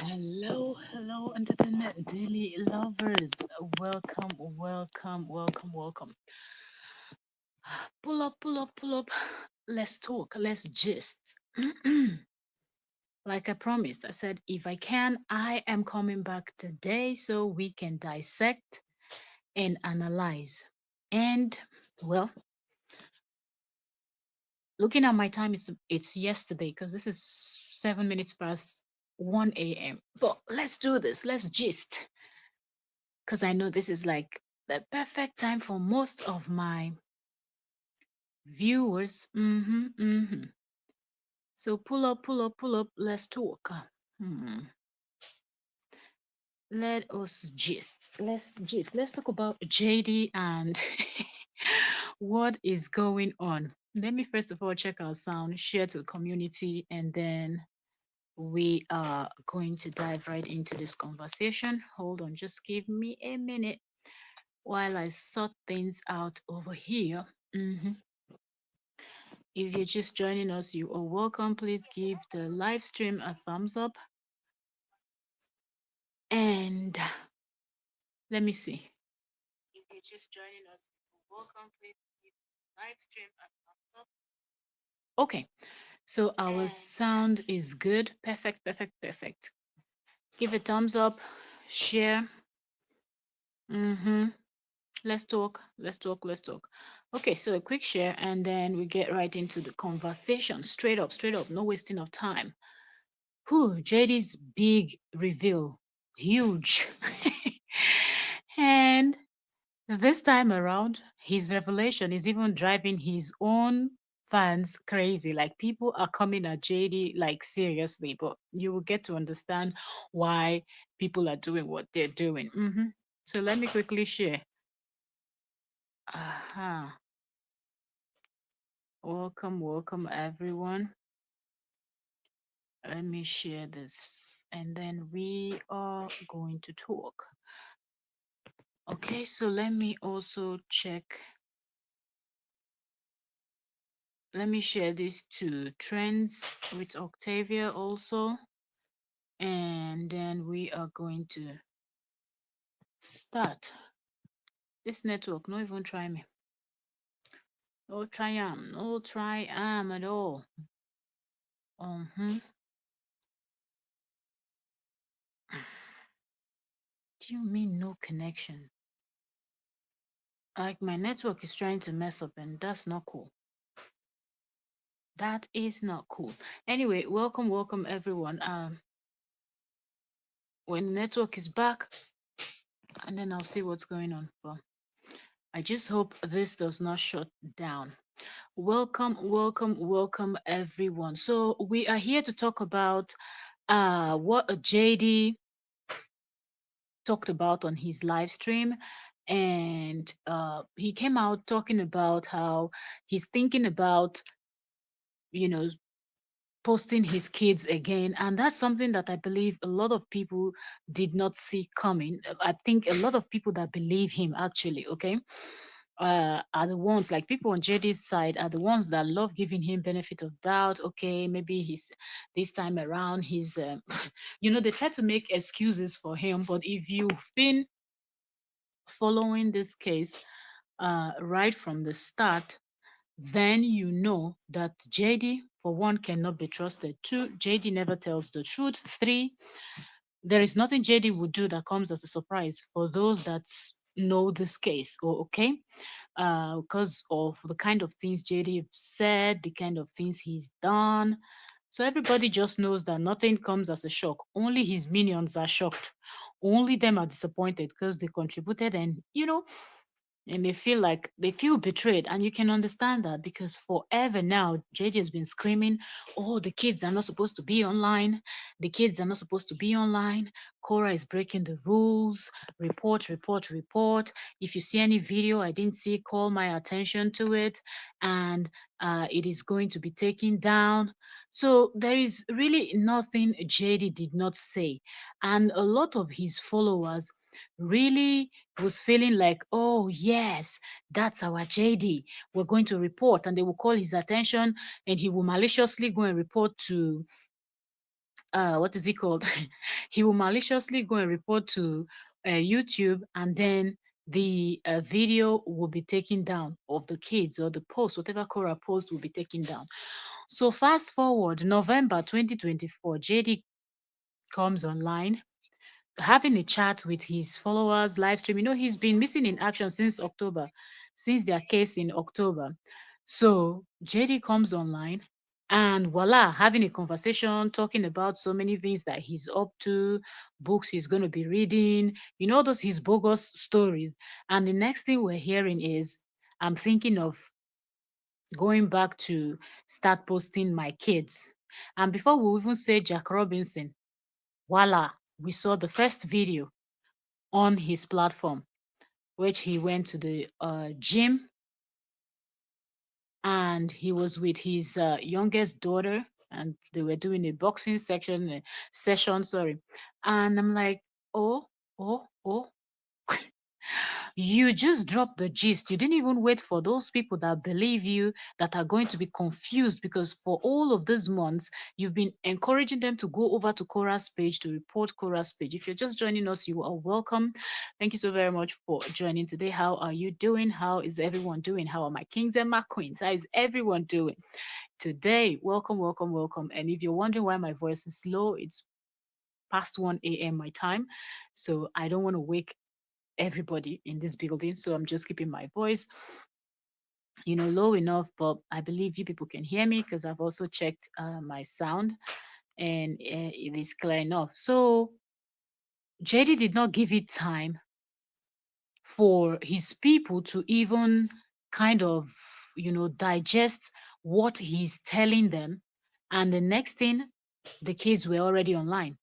Hello, hello, entertainment daily lovers. Welcome, welcome, welcome, welcome. Pull up, pull up, pull up. Let's talk, let's gist. Like I promised, I said, if I can, I am coming back today so we can dissect and analyze. And, well, looking at my time, it's yesterday because this is 7 minutes past 1 a.m. But let's do this, let's gist. Because I know this is like the perfect time for most of my viewers. So pull up, pull up, pull up. Let's talk. Hmm. Let us gist. Let's gist. Let's talk about JD and what is going on. Let me first of all check our sound, share to the community, and then we are going to dive right into this conversation. Hold on, just give me a minute while I sort things out over here. Mhm. If you're just joining us, you are welcome. Please give the live stream a thumbs up. And let me see. If you're just joining us, you're welcome. Please give the live stream a thumbs up. Okay, so our sound is good. Perfect, perfect, perfect. Give a thumbs up, share. Mm-hmm. Let's talk. Let's talk. Let's talk. Okay, so a quick share, and then we get right into the conversation. Straight up. No wasting of time. Whew, JD's big reveal, huge. And this time around, his revelation is even driving his own fans crazy. Like people are coming at JD like seriously, but you will get to understand why people are doing what they're doing. So let me quickly share. Aha. Welcome, welcome everyone. Let me share this and then we are going to talk. Okay, so let me also check. Let me share this to trends with Octavia also. And then we are going to start. This network, no even try me. No try no try at all. Uh-huh. Do you mean no connection? Like my network is trying to mess up and that's not cool. That is not cool. Anyway, welcome, welcome everyone. When the network is back, and then I'll see what's going on. But I just hope this does not shut down. Welcome, welcome, welcome everyone. So we are here to talk about what JD talked about on his live stream. And he came out talking about how he's thinking about, you know, posting his kids again. And that's something that I believe a lot of people did not see coming. I think a lot of people that believe him actually, okay, are the ones like people on JD's side are the ones that love giving him benefit of doubt. Okay, maybe he's this time around he's, they try to make excuses for him. But if you've been following this case right from the start, then you know that JD, for one, cannot be trusted. Two, JD never tells the truth. Three, there is nothing JD would do that comes as a surprise for those that know this case. Or okay, because of the kind of things JD said, the kind of things he's done. So everybody just knows that nothing comes as a shock. Only his minions are shocked. Only them are disappointed because they contributed, and and they feel betrayed. And you can understand that because forever now JJ has been screaming, oh, the kids are not supposed to be online, the kids are not supposed to be online, Korra is breaking the rules, report, report, report. If you see any video I didn't see, call my attention to it, and it is going to be taken down. So there is really nothing JD did not say. And a lot of his followers really was feeling like, oh, yes, that's our JD. We're going to report. And they will call his attention and he will maliciously go and report to what is it called? He will maliciously go and report to YouTube, and then the video will be taken down of the kids, or the post, whatever Korra post will be taken down. So fast forward November 2024, JD comes online having a chat with his followers, live stream. He's been missing in action since October, since their case in October. So JD comes online and voila, having a conversation, talking about so many things that he's up to, books he's going to be reading, those his bogus stories. And the next thing we're hearing is, I'm thinking of going back to start posting my kids. And before we even say Jack Robinson, voila, we saw the first video on his platform, which he went to the gym, and he was with his youngest daughter, and they were doing a boxing session, sorry. And I'm like, oh, oh, oh, you just dropped the gist. You didn't even wait for those people that believe you, that are going to be confused, because for all of these months, you've been encouraging them to go over to Korra's page to report Korra's page. If you're just joining us, you are welcome. Thank you so very much for joining today. How are you doing? How is everyone doing? How are my kings and my queens? How is everyone doing today? Welcome, welcome, welcome. And if you're wondering why my voice is low, it's past 1 a.m. my time. So I don't want to wake everybody in this building. So I'm just keeping my voice, low enough. But I believe you people can hear me, because I've also checked my sound, and it is clear enough. So JD did not give it time for his people to even kind of, digest what he's telling them. And the next thing, the kids were already online.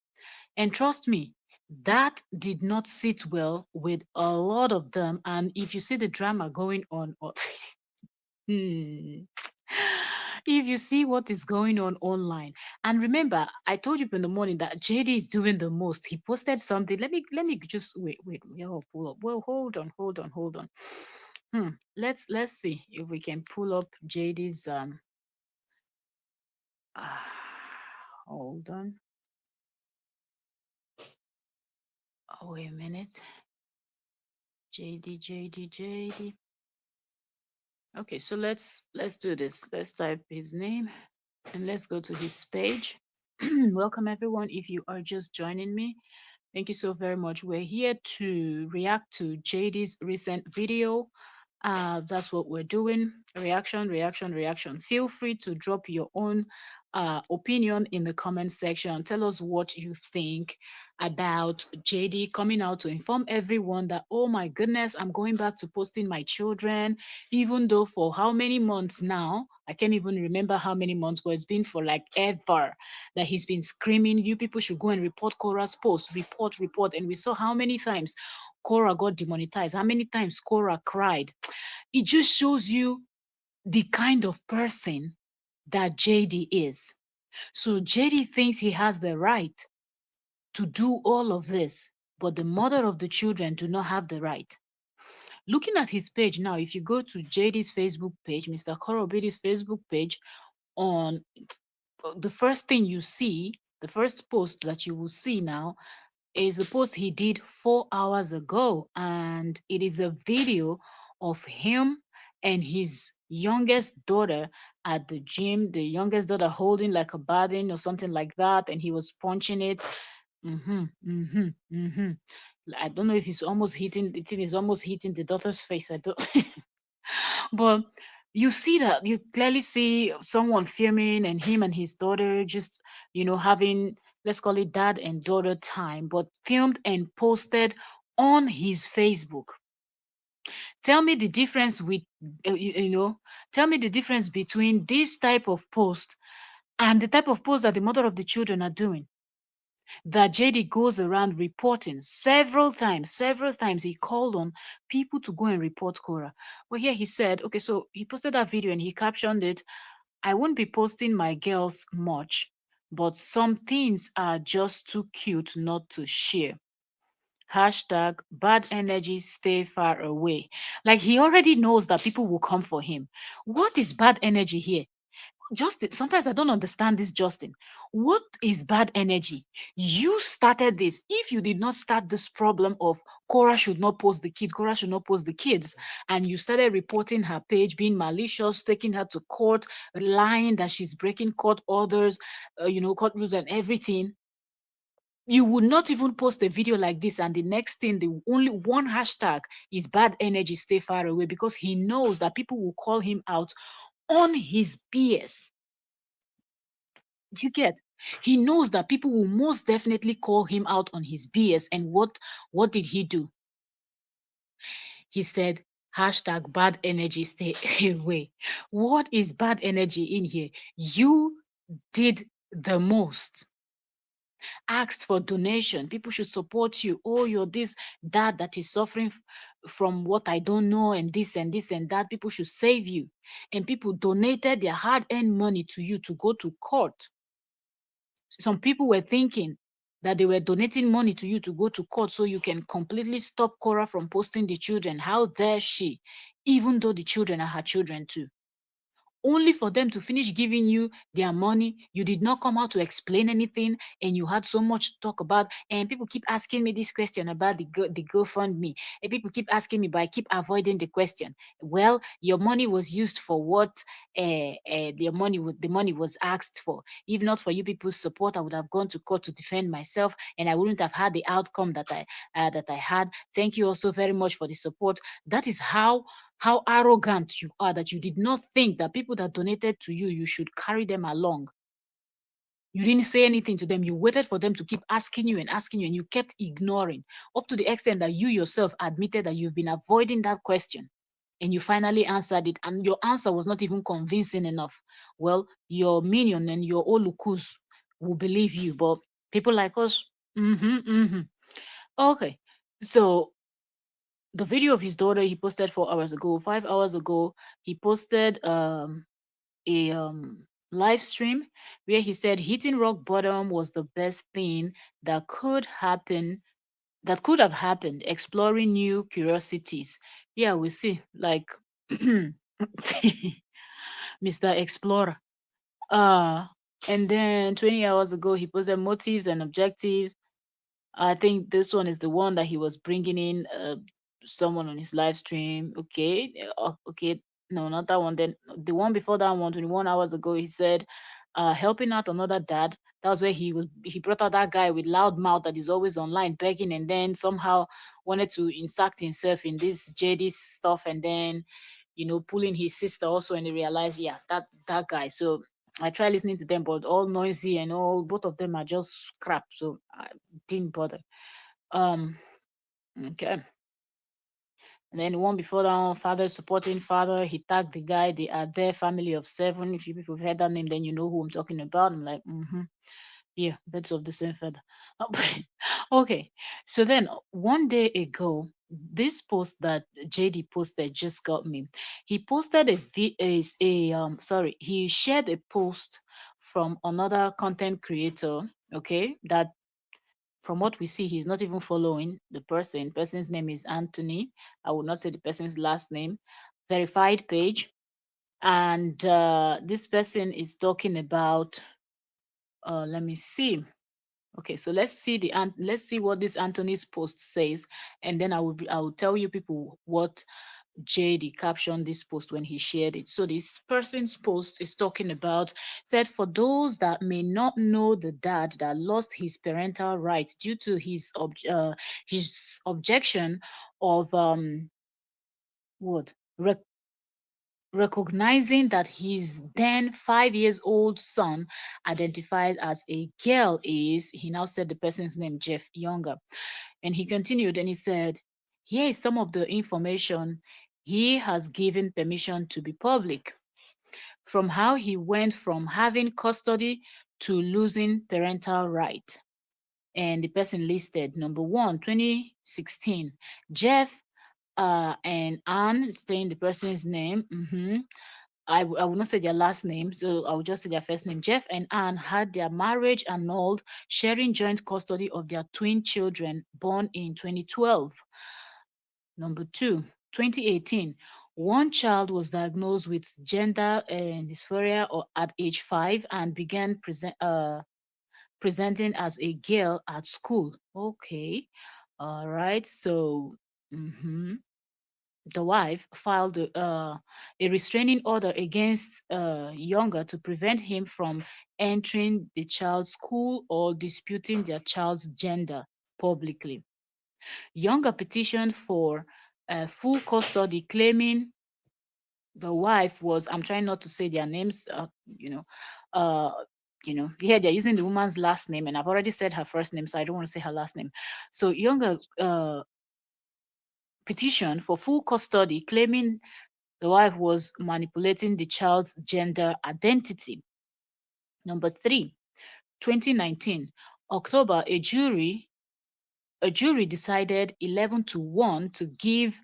And trust me, that did not sit well with a lot of them. And if you see the drama going on, hmm, if you see what is going on online, and remember, I told you in the morning that JD is doing the most. He posted something. Let me just wait. Oh, pull up. Well, hold on. Let's see if we can pull up JD's hold on. Oh, wait a minute. JD. Okay, so let's do this. Let's type his name and let's go to his page. Welcome everyone. If you are just joining me, thank you so very much. We're here to react to JD's recent video. That's what we're doing. Reaction. Feel free to drop your own opinion in the comment section. Tell us what you think about JD coming out to inform everyone that, oh my goodness, I'm going back to posting my children, even though for how many months now, I can't even remember how many months, but it's been for like ever that he's been screaming, you people should go and report Korra's post, report. And we saw how many times Korra got demonetized, how many times Korra cried. It just shows you the kind of person that JD is. So JD thinks he has the right to do all of this, but the mother of the children do not have the right. Looking at his page now, if you go to JD's Facebook page, Mr. Korra Obidi's Facebook page, on the first thing you see, the first post that you will see now is a post he did 4 hours ago, and it is a video of him and his youngest daughter at the gym. The youngest daughter holding like a baden or something like that, and he was punching it. Mm-hmm, mm-hmm, mm-hmm. I don't know if it's almost hitting the thing is almost hitting the daughter's face. I don't. But you see that you clearly see someone filming, and him and his daughter just having, let's call it dad and daughter time, but filmed and posted on his Facebook. Tell me the difference with tell me the difference between this type of post and the type of post that the mother of the children are doing, that JD goes around reporting several times. He called on people to go and report Korra. Well, here he said, okay, so he posted that video and he captioned it, I won't be posting my girls much, but some things are just too cute not to share. Hashtag bad energy, stay far away. Like he already knows that people will come for him. What is bad energy here? Justin, sometimes I don't understand this, Justin. What is bad energy? You started this. If you did not start this problem of Korra should not post the kid, Korra should not post the kids, and you started reporting her page, being malicious, taking her to court, lying that she's breaking court orders, court rules and everything, you would not even post a video like this, and the next thing, the only one hashtag is bad energy, stay far away, because he knows that people will call him out on his BS. You get? He knows that people will most definitely call him out on his BS. And what did he do? He said, hashtag bad energy, stay away. What is bad energy in here? You did the most, asked for donation. People should support you. Oh, you're this dad that is suffering from what I don't know, and this and this and that. People should save you. And people donated their hard-earned money to you to go to court. Some people were thinking that they were donating money to you to go to court so you can completely stop Korra from posting the children. How dare she? Even though the children are her children too, only for them to finish giving you their money. You did not come out to explain anything, and you had so much to talk about. And people keep asking me this question about the GoFundMe, and people keep asking me, but I keep avoiding the question. Well, your money was used for what the money was asked for. If not for you people's support, I would have gone to court to defend myself, and I wouldn't have had the outcome that I had. Thank you also very much for the support. That is how arrogant you are, that you did not think that people that donated to you, you should carry them along. You didn't say anything to them. You waited for them to keep asking you, and you kept ignoring, up to the extent that you yourself admitted that you've been avoiding that question. And you finally answered it, and your answer was not even convincing enough. Well, your minion and your olukus will believe you, but people like us, okay. So the video of his daughter he posted 4 hours ago. 5 hours ago, he posted a live stream where he said hitting rock bottom was the best thing that could have happened. Exploring new curiosities. Yeah, we see, like Mr. Explorer. Uh and then 20 hours ago, he posted motives and objectives. I think this one is the one that he was bringing in someone on his live stream. Okay, okay, no, not that one. Then the one before that one, 21 hours ago, he said, helping out another dad. That was where he brought out that guy with loud mouth that is always online begging, and then somehow wanted to insert himself in this JD stuff, and then pulling his sister also, and he realized, yeah, that guy. So I tried listening to them, but all noisy and all, both of them are just crap. So I didn't bother. Um, okay. And then the one before that one, father supporting father, he tagged the guy. They are their family of 7. If you people have heard that name, then you know who I'm talking about. I'm like, yeah, birds of the same feather. Okay. So then one day ago, this post that JD posted just got me. He posted he shared a post from another content creator, okay, that from what we see, he's not even following the person. Person's name is Anthony. I will not say the person's last name. Verified page. And this person is talking about, let me see. Okay, so let's see what this Anthony's post says, and then I will tell you people what JD captioned this post when he shared it. So this person's post is talking about, said, for those that may not know the dad that lost his parental rights due to his objection of what recognizing that his then 5 years old son identified as a girl is, he now said the person's name, Jeff Younger. And he continued and he said, here is some of the information he has given permission to be public, from how he went from having custody to losing parental right. And the person listed number one, 2016, Jeff and Anne, saying the person's name. I will not say their last name, so I will just say their first name. Jeff and Anne had their marriage annulled, sharing joint custody of their twin children born in 2012. Number two, 2018. One child was diagnosed with gender dysphoria or at age 5 and began presenting as a girl at school. Okay, all right. So, mhm, the wife filed a restraining order against Younger to prevent him from entering the child's school or disputing their child's gender publicly. Younger petitioned for full custody, claiming the wife was, I'm trying not to say their names, you know, uh, here they're using the woman's last name, and I've already said her first name, so I don't want to say her last name. So Younger petitioned for full custody, claiming the wife was manipulating the child's gender identity. Number three, 2019, October, a jury decided 11 to 1 to give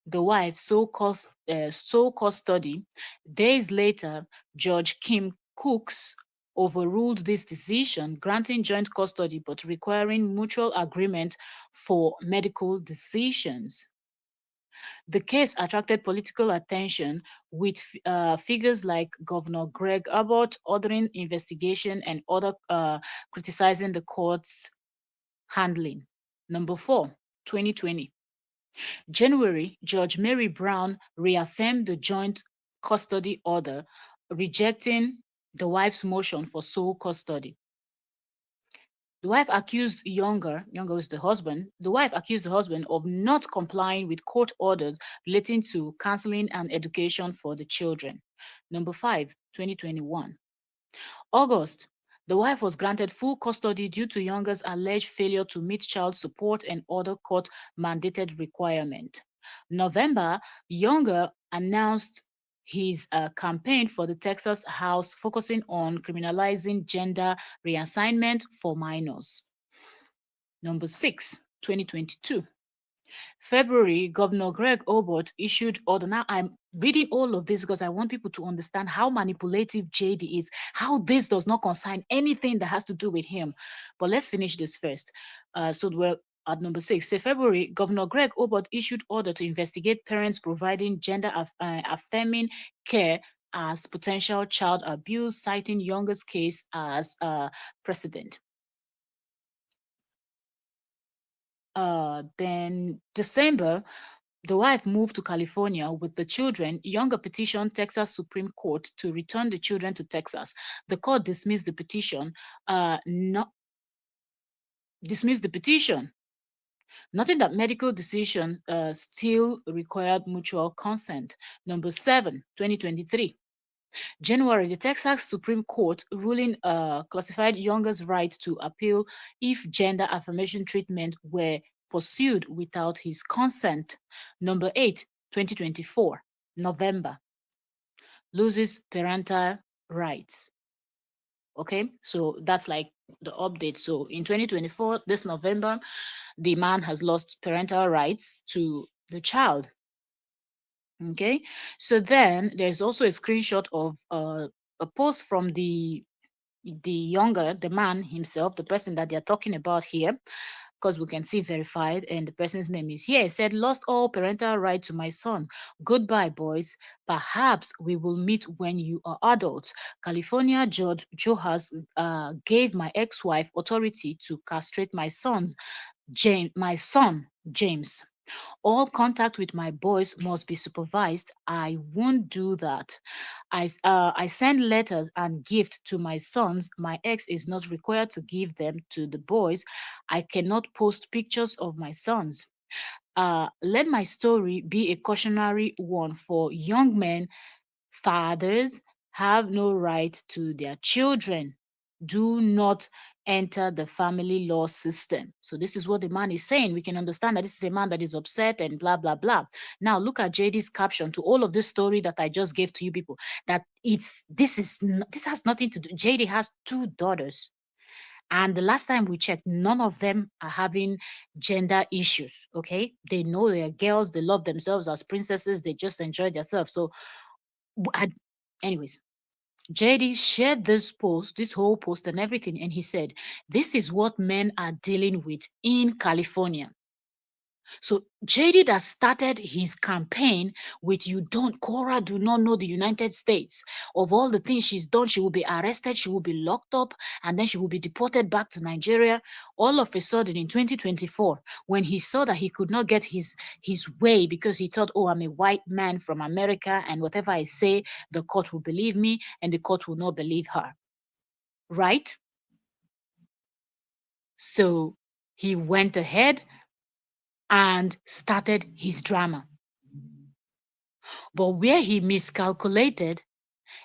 the wife sole custody. Days later, Judge Kim Cooks overruled this decision, granting joint custody but requiring mutual agreement for medical decisions. The case attracted political attention, with figures like Governor Greg Abbott ordering investigation and other criticizing the court's handling. Number four, 2020. January, Judge Mary Brown reaffirmed the joint custody order, rejecting the wife's motion for sole custody. The wife accused Younger is the husband, the wife accused the husband of not complying with court orders relating to counseling and education for the children. Number five, 2021. August, the wife was granted full custody due to Younger's alleged failure to meet child support and other court mandated requirements. November, Younger announced his campaign for the Texas House, focusing on criminalizing gender reassignment for minors. Number six, 2022. February, Governor Greg Abbott issued order. Now, I'm reading all of this because I want people to understand how manipulative JD is, how this does not concern anything that has to do with him. But let's finish this first. So we're at number six. So February, Governor Greg Abbott issued order to investigate parents providing gender affirming care as potential child abuse, citing Younger's case as precedent. Then December, the wife moved to California with the children. Younger petitioned Texas Supreme Court to return the children to Texas. The court dismissed the petition. Not dismissed the petition. Noting that medical decision still required mutual consent. Number seven, 2023. January, the Texas Supreme Court ruling classified Younger's right to appeal if gender affirmation treatment were pursued without his consent. Number 8, 2024, November, loses parental rights. Okay, so that's like the update. So in 2024, this November, the man has lost parental rights to the child. Okay, so then there's also a screenshot of a post from the man himself, the person that they're talking about here, because we can see verified, and the person's name is here. It said, "Lost all parental right to my son. Goodbye, boys. Perhaps we will meet when you are adults. California Judge Johas gave my ex-wife authority to castrate my son James. All contact with my boys must be supervised. I won't do that. I send letters and gifts to my sons. My ex is not required to give them to the boys. I cannot post pictures of my sons. Let my story be a cautionary one for young men. Fathers have no right to their children. Do not enter the family law system." So this is what the man is saying. We can understand that this is a man that is upset and blah blah blah. Now look at JD's caption to all of this story that I just gave to you people. That this has nothing to do. JD has two daughters. And the last time we checked, none of them are having gender issues. Okay. They know they're girls. They love themselves as princesses. They just enjoy themselves. So I, anyways, JD shared this whole post and everything, and he said, "This is what men are dealing with in California. So JD that started his campaign with "You don't, Korra do not know the United States. Of all the things she's done, she will be arrested, she will be locked up, and then she will be deported back to Nigeria." All of a sudden in 2024, when he saw that he could not get his way because he thought, "Oh, I'm a white man from America, and whatever I say, the court will believe me and the court will not believe her." Right? So he went ahead and started his drama. But where he miscalculated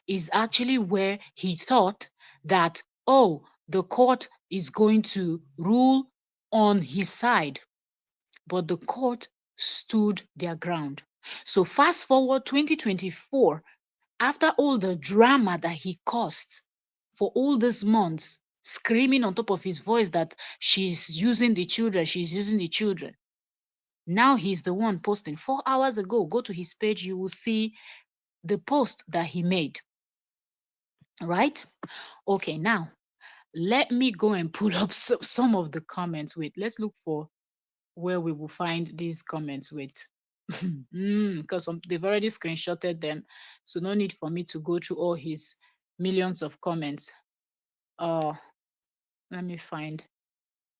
is actually where he thought that, oh, the court is going to rule on his side. But the court stood their ground. So fast forward 2024, after all the drama that he caused for all these months, screaming on top of his voice that she's using the children, she's using the children. Now he's the one posting. 4 hours ago, go to his page, you will see the post that he made. Right? Okay, now let me go and pull up some of the comments. Wait, let's look for where we will find these comments. Wait, because they've already screenshotted them, so no need for me to go through all his millions of comments. Uh, let me find.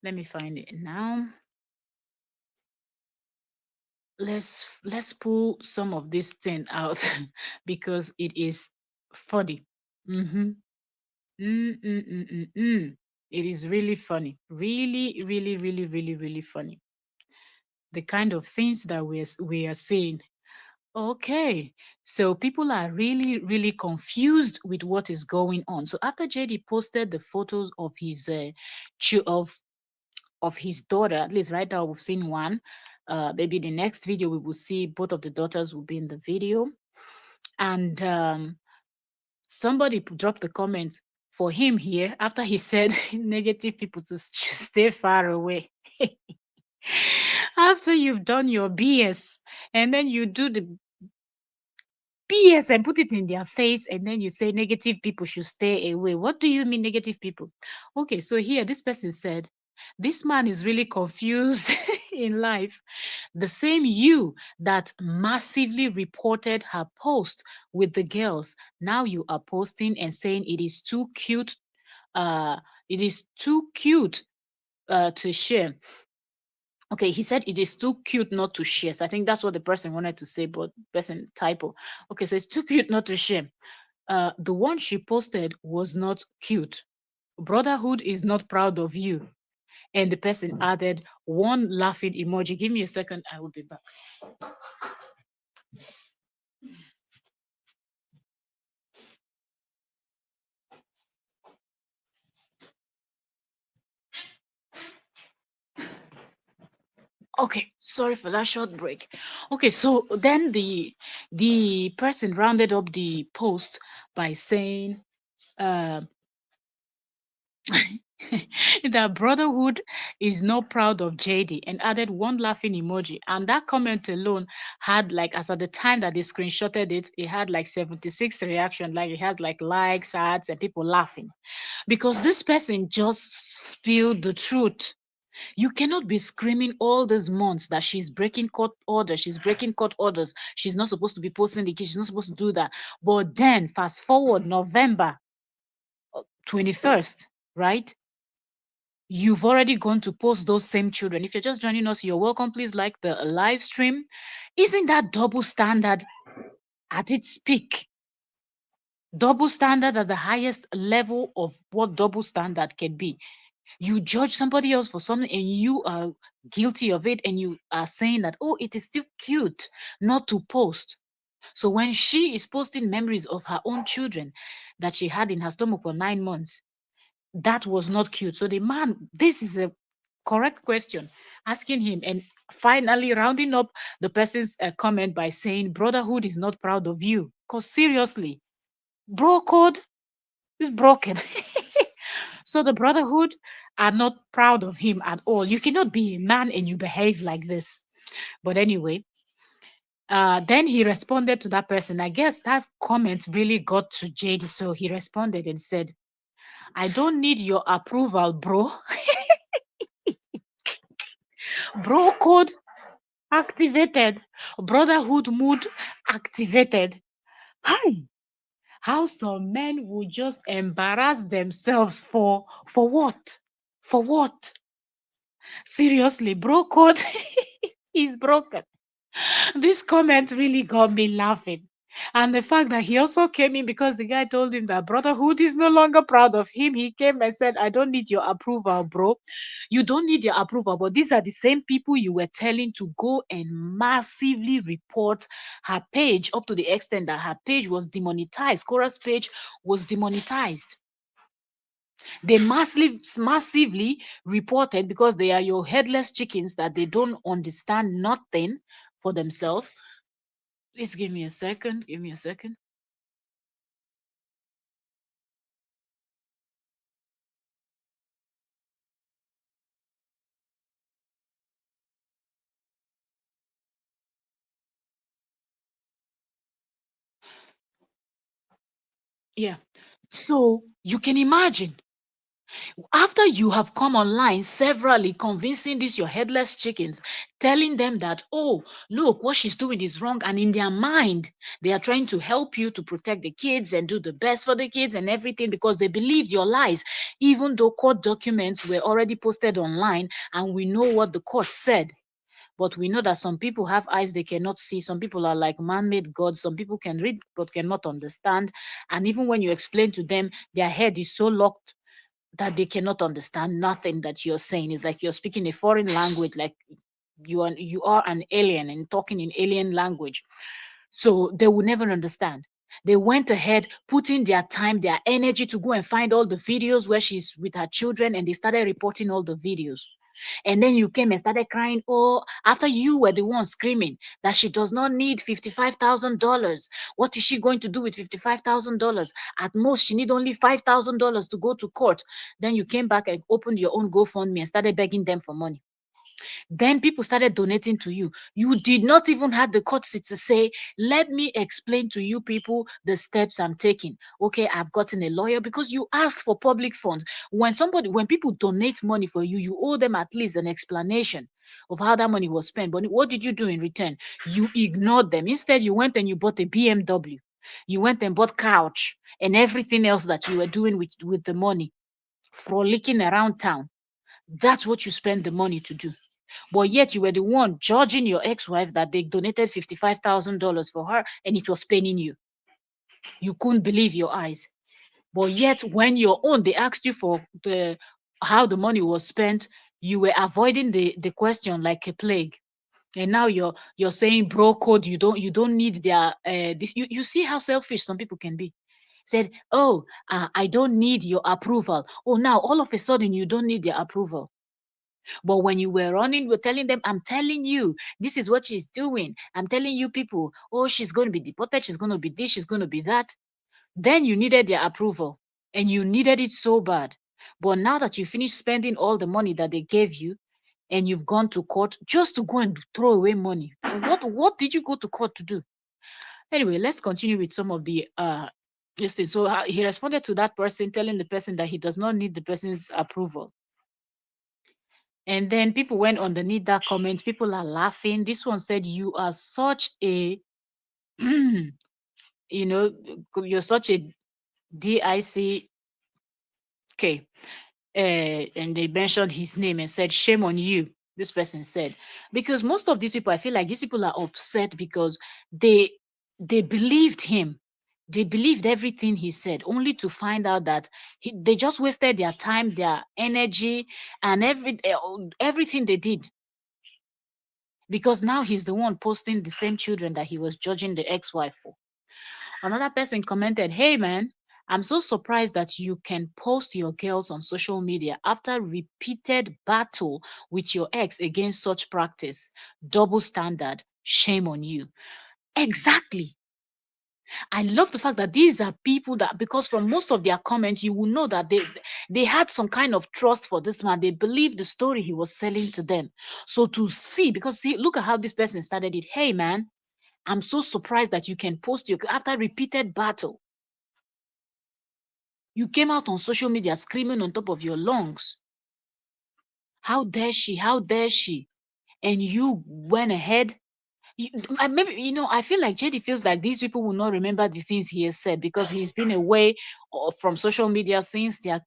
Let me find it now. Let's pull some of this thing out because it is funny. Mm-hmm. It is really funny. Really, really, really, really, really funny. The kind of things that we are seeing. Okay, so people are really, really confused with what is going on. So after JD posted the photos of his of his daughter, at least right now we've seen one. Maybe the next video we will see both of the daughters will be in the video, and somebody dropped the comments for him here after he said negative people to stay far away. After you've done your BS and then you do the BS and put it in their face, and then you say negative people should stay away. What do you mean, negative people? Okay, so here this person said, "This man is really confused in life. The same you that massively reported her post with the girls, now you are posting and saying it is too cute. It is too cute to share." Okay, he said it is too cute not to share. So I think that's what the person wanted to say, but person typo. Okay, so it's too cute not to share. The one she posted was not cute. Brotherhood is not proud of you. And the person added one laughing emoji. Give me a second, I will be back. Okay, sorry for that short break. Okay, so then the person rounded up the post by saying, uh, that brotherhood is not proud of JD, and added one laughing emoji. And that comment alone had, like, as at the time that they screenshotted it, it had like 76 reaction, like it has like likes, ads, and people laughing because this person just spilled the truth. You cannot be screaming all these months that she's breaking court orders, she's breaking court orders, she's not supposed to be posting the kids, she's not supposed to do that. But then fast forward November 21st, right? You've already gone to post those same children. If you're just joining us, you're welcome. Please like the live stream. Isn't that double standard at its peak? Double standard at the highest level of what double standard can be. You judge somebody else for something and you are guilty of it, and you are saying that, oh, it is still cute not to post. So when she is posting memories of her own children that she had in her stomach for 9 months, that was not cute. So the man, this is a correct question, asking him, and finally rounding up the person's comment by saying, "Brotherhood is not proud of you." Because seriously, bro code is broken. So the brotherhood are not proud of him at all. You cannot be a man and you behave like this. But anyway, then he responded to that person. I guess that comment really got to JD. So he responded and said, "I don't need your approval, bro." Bro code activated. Brotherhood mood activated. Hi. How some men will just embarrass themselves for what? For what? Seriously, bro code is broken. This comment really got me laughing. And the fact that he also came in because the guy told him that Brotherhood is no longer proud of him. He came and said, I don't need your approval, bro. You don't need your approval. But these are the same people you were telling to go and massively report her page up to the extent that her page was demonetized. Korra's page was demonetized. They massively reported because they are your headless chickens that they don't understand nothing for themselves. Please give me a second. Give me a second. Yeah. So you can imagine after you have come online severally convincing these your headless chickens, telling them that, oh, look, what she's doing is wrong. And in their mind, they are trying to help you to protect the kids and do the best for the kids and everything because they believed your lies, even though court documents were already posted online and we know what the court said. But we know that some people have eyes they cannot see. Some people are like man made gods. Some people can read but cannot understand. And even when you explain to them, their head is so locked that they cannot understand nothing that you're saying. It's like you're speaking a foreign language, like you are an alien and talking in alien language. So they will never understand. They went ahead, putting their time, their energy to go and find all the videos where she's with her children, and they started reporting all the videos. And then you came and started crying, oh, after you were the one screaming that she does not need $55,000. What is she going to do with $55,000? At most, she need only $5,000 to go to court. Then you came back and opened your own GoFundMe and started begging them for money. Then people started donating to you. You did not even have the courtesy to say, let me explain to you people the steps I'm taking. Okay, I've gotten a lawyer because you asked for public funds. When people donate money for you, you owe them at least an explanation of how that money was spent. But what did you do in return? You ignored them. Instead, you went and you bought a BMW. You went and bought couch and everything else that you were doing with the money, frolicking around town. That's what you spend the money to do. But yet you were the one judging your ex-wife that they donated $55,000 for her and it was paining you. You couldn't believe your eyes. But yet when your own, they asked you for the how the money was spent, you were avoiding the question like a plague. And now you're saying bro code, you don't need their this you see how selfish some people can be. Said, oh, I don't need your approval. Oh, now all of a sudden you don't need their approval. But when you were running, we're telling them, I'm telling you, this is what she's doing. I'm telling you, people, oh, she's going to be deported. She's going to be this. She's going to be that. Then you needed their approval and you needed it so bad. But now that you finished spending all the money that they gave you and you've gone to court just to go and throw away money, what did you go to court to do? Anyway, let's continue with some of the this thing. So he responded to that person, telling the person that he does not need the person's approval. And then people went underneath that comment. People are laughing. This one said, you are such a, you're such a DIC. Okay. And they mentioned his name and said, shame on you. This person said, because most of these people, I feel like these people are upset because they they believed him. They believed everything he said, only to find out that they just wasted their time, their energy, and everything they did because now he's the one posting the same children that he was judging the ex-wife for. Another person commented, hey man, I'm so surprised that you can post your girls on social media after repeated battle with your ex against such practice. Double standard. Shame on you. Exactly. I love the fact that these are people that, because from most of their comments, you will know that they had some kind of trust for this man. They believed the story he was telling to them. So to see, because see, look at how this person started it. Hey man, I'm so surprised that you can post your after repeated battle. You came out on social media screaming on top of your lungs. How dare she? How dare she? and you went ahead. Maybe, I feel like JD feels like these people will not remember the things he has said because he's been away from social media since they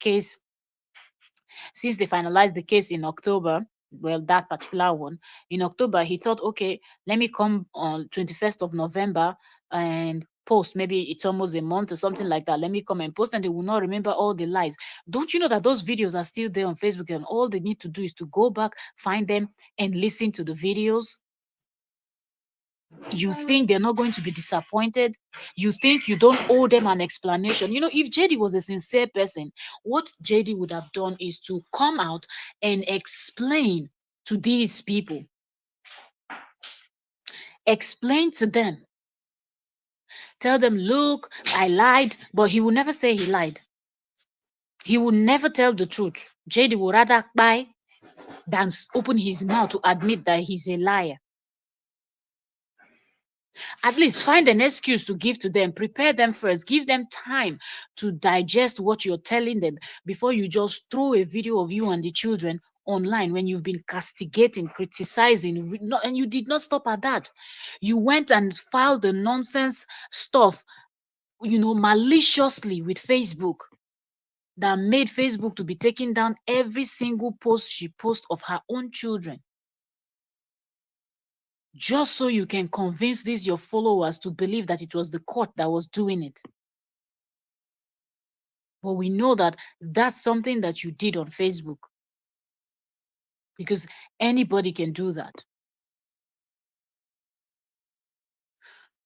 finalized the case in October. Well, that particular one in October, he thought, okay, let me come on 21st of November and post. Maybe it's almost a month or something like that. Let me come and post, and they will not remember all the lies. Don't you know that those videos are still there on Facebook, and all they need to do is to go back, find them, and listen to the videos? You think they're not going to be disappointed? You think you don't owe them an explanation? If JD was a sincere person, what JD would have done is to come out and explain to these people, explain to them, tell them, look, I lied, but he will never say he lied. He will never tell the truth. JD would rather buy than open his mouth to admit that he's a liar. At least find an excuse to give to them. Prepare them first. Give them time to digest what you're telling them before you just throw a video of you and the children online when you've been castigating, criticizing, and you did not stop at that. You went and filed the nonsense stuff, maliciously with Facebook, that made Facebook to be taking down every single post she posts of her own children, just so you can convince these your followers to believe that it was the court that was doing it. But we know that that's something that you did on Facebook, because anybody can do that.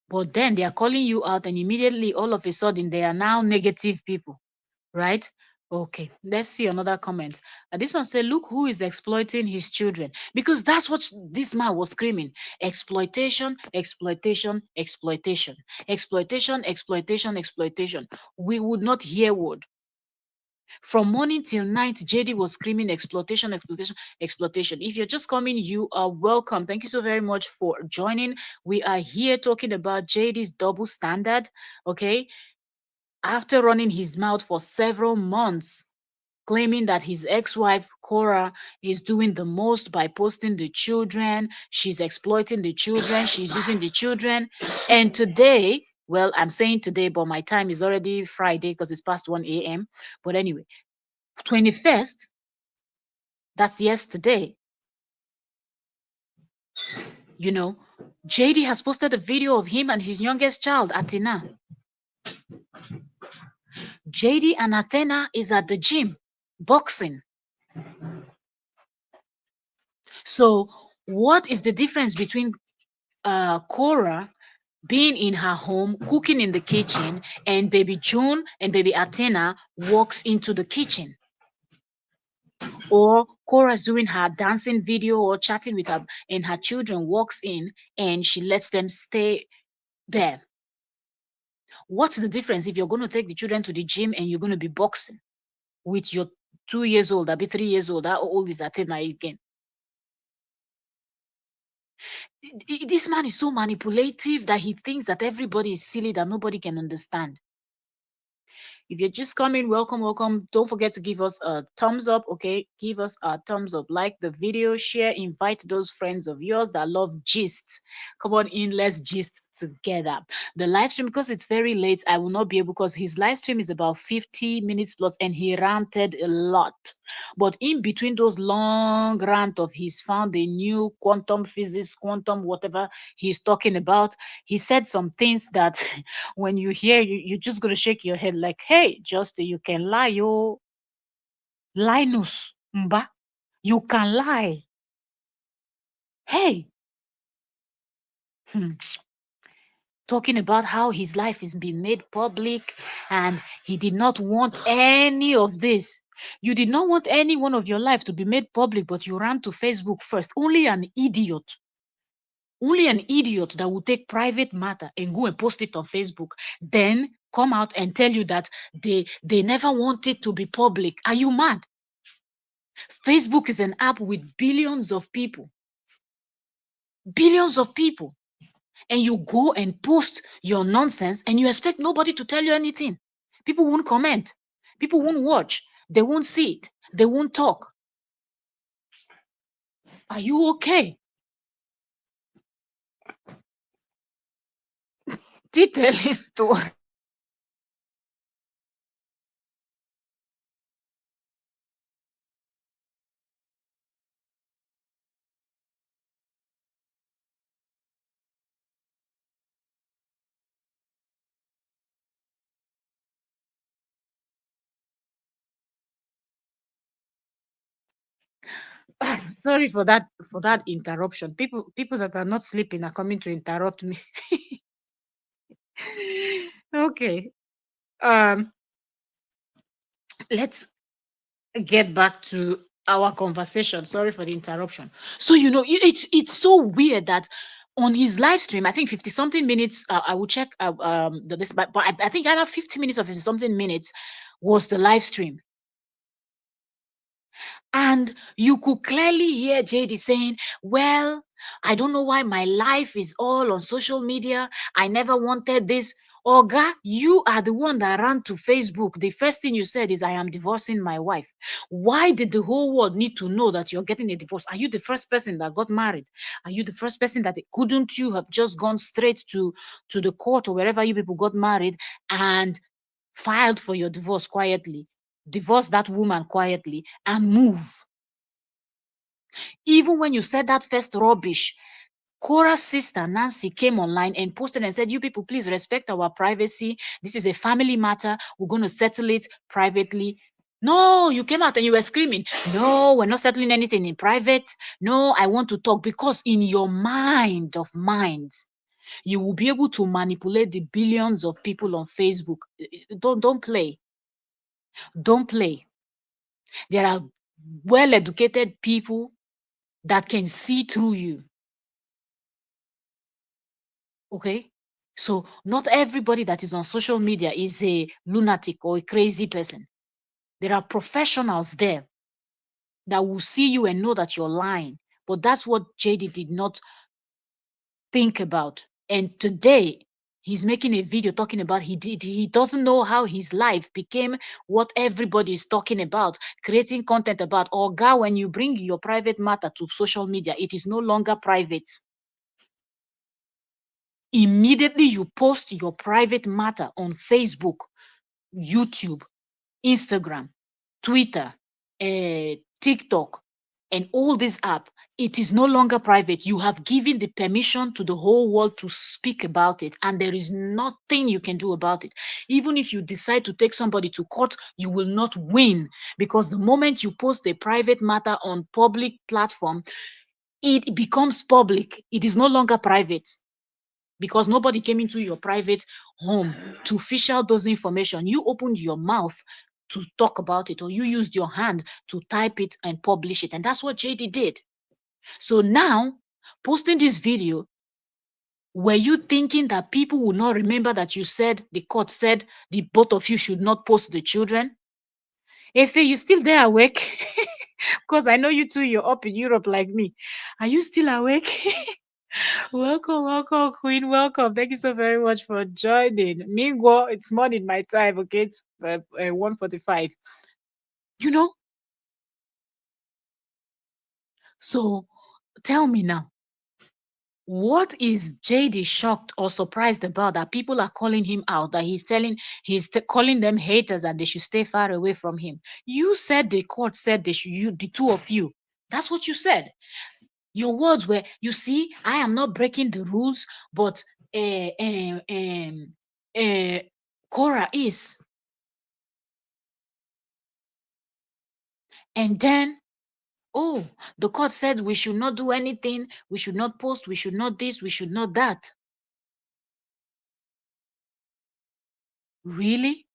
But then they are calling you out, and immediately, all of a sudden, they are now negative people, right? Okay, let's see another comment. This one said, look who is exploiting his children. Because that's what this man was screaming. Exploitation, exploitation, exploitation. Exploitation, exploitation, exploitation. We would not hear word. From morning till night, JD was screaming exploitation, exploitation, exploitation. If you're just coming, you are welcome. Thank you so very much for joining. We are here talking about JD's double standard. Okay. After running his mouth for several months, claiming that his ex-wife Korra is doing the most by posting the children, she's exploiting the children, she's using the children. And today, well, I'm saying today, but my time is already Friday because it's past 1 a.m. But anyway, 21st, that's yesterday, you know, JD has posted a video of him and his youngest child, Athena. JD and Athena is at the gym, boxing. So, what is the difference between Korra being in her home, cooking in the kitchen, and baby June and baby Athena walks into the kitchen? Or Korra's doing her dancing video or chatting with her, and her children walks in and she lets them stay there. What's the difference if you're going to take the children to the gym and you're going to be boxing with your 2 years old, I'll be 3 years old? How old is Athena again? This man is so manipulative that he thinks that everybody is silly, that nobody can understand. If you're just coming, welcome, welcome. Don't forget to give us a thumbs up, okay? Give us a thumbs up. Like the video, share, invite those friends of yours that love gist. Come on in, let's gist together. The live stream, because it's very late, I will not be able, because his live stream is about 50 minutes plus, and he ranted a lot. But in between those long rant of his, found a new quantum physics, quantum whatever he's talking about. He said some things that when you hear, you're just going to shake your head like, hey, Justin, you can lie, yo. Linus, mba, you can lie. Hey. Hmm. Talking about how his life is being made public and he did not want any of this. You did not want any one of your life to be made public, but you ran to Facebook first. Only an idiot that will take private matter and go and post it on Facebook, then come out and tell you that they never want it to be public. Are you mad? Facebook is an app with billions of people. Billions of people. And you go and post your nonsense and you expect nobody to tell you anything. People won't comment. People won't watch. They won't see it. They won't talk. Are you okay? Tell his story. Sorry for that interruption. People that are not sleeping are coming to interrupt me. Okay. Um, let's get back to our conversation. Sorry for the interruption. So it's so weird that on his live stream, I think 50 something minutes. I will check this, but I think either 50 minutes or 50 something minutes was the live stream. And you could clearly hear JD saying, well, I don't know why my life is all on social media. I never wanted this. Oga, you are the one that ran to Facebook. The first thing you said is, I am divorcing my wife. Why did the whole world need to know that you're getting a divorce? Are you the first person that got married? Are you the first person that couldn't you have just gone straight to the court or wherever you people got married and filed for your divorce quietly, divorce that woman quietly, and move? Even when you said that first rubbish, Korra's sister Nancy came online and posted and said, you people, please respect our privacy. This is a family matter. We're going to settle it privately. No, you came out and you were screaming, no, we're not settling anything in private. No, I want to talk. Because in your mind of minds, you will be able to manipulate the billions of people on Facebook. Don't play. Don't play. There are well educated people that can see through you. Okay. So not everybody that is on social media is a lunatic or a crazy person. There are professionals there that will see you and know that you're lying. But that's what JD did not think about. And today he's making a video talking about he doesn't know how his life became what everybody is talking about, creating content about. Or God, when you bring your private matter to social media, it is no longer private. Immediately you post your private matter on Facebook, YouTube, Instagram, Twitter, TikTok, and all this app, it is no longer private. You have given the permission to the whole world to speak about it, and there is nothing you can do about it. Even if you decide to take somebody to court, you will not win, because the moment you post a private matter on public platform, it becomes public. It is no longer private, because nobody came into your private home to fish out those information. You opened your mouth to talk about it, or you used your hand to type it and publish it. And that's what JD did. So now, posting this video, were you thinking that people would not remember that you said the court said the both of you should not post the children? Efe, you still there awake? Because I know you two, you're up in Europe like me. Are you still awake? Welcome, welcome, Queen. Welcome. Thank you so very much for joining. Meanwhile, it's morning my time. Okay, it's 1:45. You know. So, tell me now, what is JD shocked or surprised about that people are calling him out? That calling them haters and they should stay far away from him. You said the court said they should. You, the two of you. That's what you said. Your words were, you see, I am not breaking the rules, but uh, um, um, uh, Korra is. And then, oh, the court said we should not do anything, we should not post, we should not this, we should not that. Really?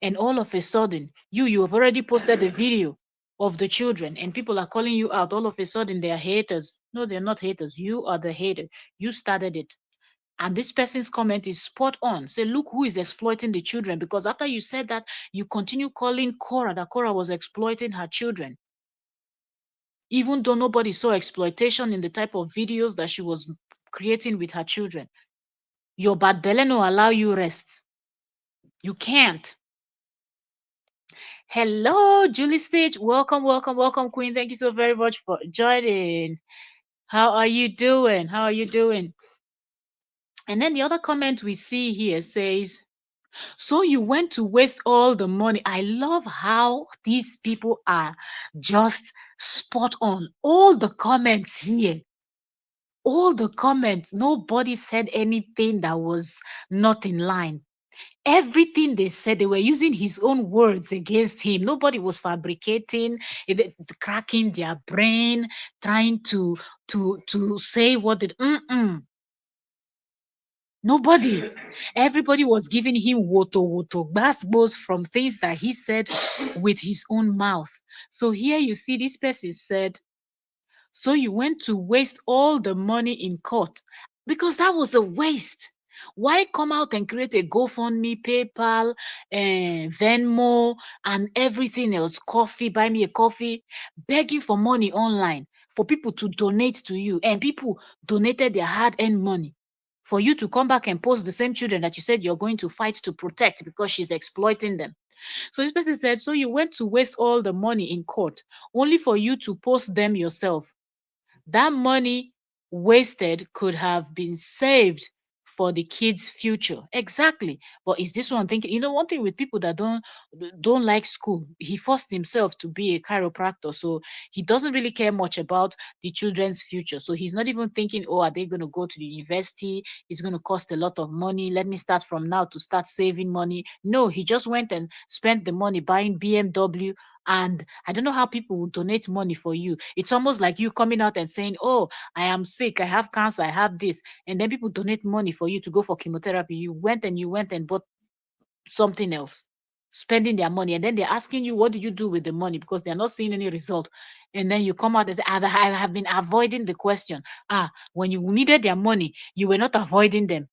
And all of a sudden, you have already posted a video of the children and people are calling you out. All of a sudden, they are haters. No, they're not haters. You are the hater. You started it. And this person's comment is spot on. Say, look who is exploiting the children. Because after you said that, you continue calling Korra that Korra was exploiting her children. Even though nobody saw exploitation in the type of videos that she was creating with her children. Your bad belly no allow you rest. You can't. Hello, Julie Stage. Welcome, welcome, welcome, Queen. Thank you so very much for joining. How are you doing? How are you doing? And then the other comment we see here says, so you went to waste all the money. I love how these people are just spot on. All the comments here, all the comments, nobody said anything that was not in line. Everything they said, they were using his own words against him. Nobody was fabricating, cracking their brain, trying to say what did. Nobody. Everybody was giving him woto woto gbas from things that he said with his own mouth. So here you see this person said, so you went to waste all the money in court because that was a waste. Why come out and create a GoFundMe, PayPal, Venmo, and everything else? Coffee, buy me a coffee, begging for money online for people to donate to you. And people donated their hard earned money for you to come back and post the same children that you said you're going to fight to protect because she's exploiting them. So this person said, so you went to waste all the money in court only for you to post them yourself. That money wasted could have been saved for the kids' future. Exactly. But is this one thinking, one thing with people that don't like school, he forced himself to be a chiropractor. So he doesn't really care much about the children's future. So he's not even thinking, oh, are they going to go to the university? It's going to cost a lot of money. Let me start from now to start saving money. No, he just went and spent the money buying BMW. And I don't know how people will donate money for you. It's almost like you coming out and saying, oh, I am sick, I have cancer, I have this. And then people donate money for you to go for chemotherapy. You went and bought something else, spending their money. And then they're asking you, what did you do with the money? Because they're not seeing any result. And then you come out and say, I have been avoiding the question. When you needed their money, you were not avoiding them.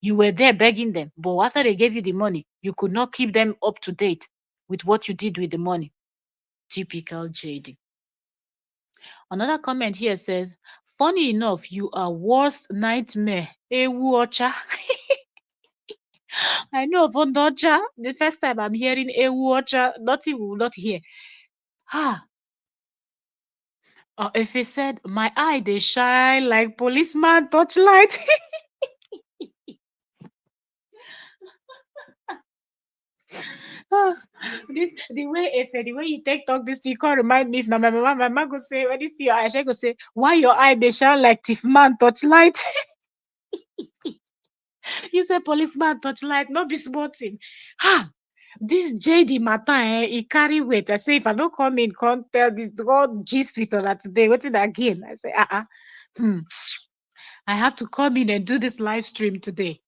You were there begging them. But after they gave you the money, you could not keep them up to date with what you did with the money. Typical JD. Another comment here says, funny enough, you are worst nightmare. Ewu Ocha. I know of Ondocha. The first time I'm hearing Ewu Ocha, nothing will not hear. Ha! If he said, my eye they shine like policeman torchlight. Ah, this the way you take talk this thing can't remind me if na my mama go say when you see your eye, she go say, why your eye they shine like thief man torchlight? You say policeman torchlight, no be small thing. Ha! This JD matter, he carry weight. I say, if I don't come in, can't tell this God gist with her today. Waiting again. I say, hmm, I have to come in and do this live stream today.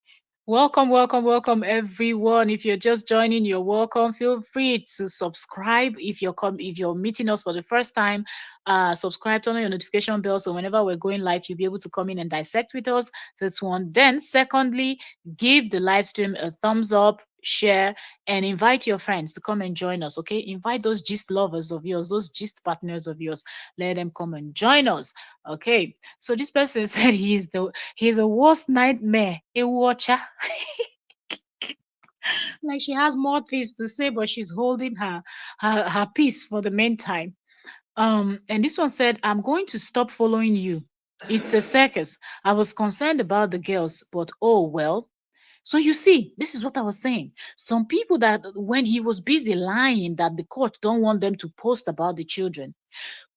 Welcome, welcome, welcome, everyone. If you're just joining, you're welcome. Feel free to subscribe if you're meeting us for the first time. Subscribe, turn on your notification bell so whenever we're going live, you'll be able to come in and dissect with us. That's one. Then, secondly, give the live stream a thumbs up, share, and invite your friends to come and join us. Okay, invite those gist lovers of yours, those gist partners of yours. Let them come and join us. Okay, so this person said he's a worst nightmare, a watcher. Like she has more things to say, but she's holding her peace for the meantime. And this one said, I'm going to stop following you. It's a circus. I was concerned about the girls, but oh well. So you see, this is what I was saying. Some people that when he was busy lying that the court don't want them to post about the children,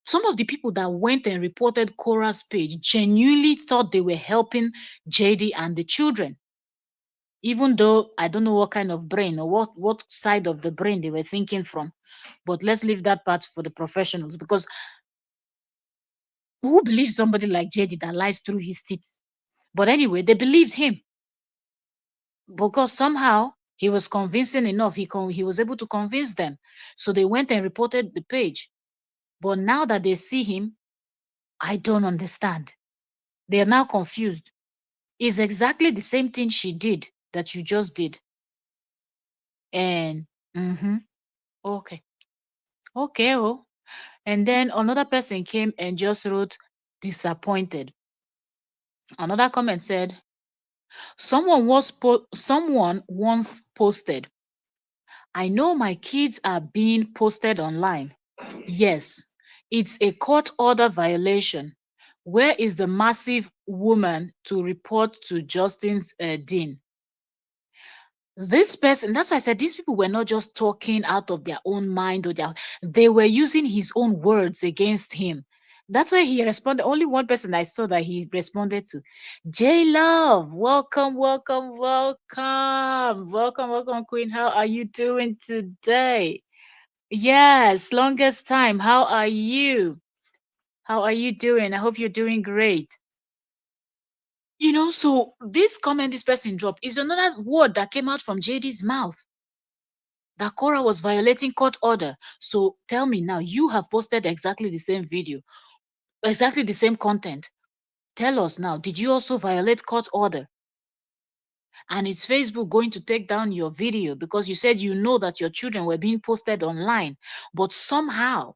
some of the people that went and reported Korra's page genuinely thought they were helping JD and the children, even though I don't know what kind of brain or what side of the brain they were thinking from. But let's leave that part for the professionals, because who believes somebody like JD that lies through his teeth? But anyway, they believed him because somehow he was convincing enough. He was able to convince them. So they went and reported the page. But now that they see him, I don't understand. They are now confused. It's exactly the same thing she did that you just did. And okay. Okay, oh. And then another person came and just wrote disappointed. Another comment said, someone once posted, I know my kids are being posted online. Yes, it's a court order violation. Where is the massive woman to report to Justin's dean? This person, that's why I said these people were not just talking out of their own mind or they were using his own words against him. That's why he responded. Only one person I saw that he responded to. J Love, welcome, welcome, welcome, welcome, welcome, Queen. How are you doing today? Yes, longest time. How are you? How are you doing? I hope you're doing great. So this comment this person dropped is another word that came out from JD's mouth, that Korra was violating court order. So tell me now, you have posted exactly the same video, exactly the same content. Tell us now, did you also violate court order? And is Facebook going to take down your video because you said you know that your children were being posted online, but somehow,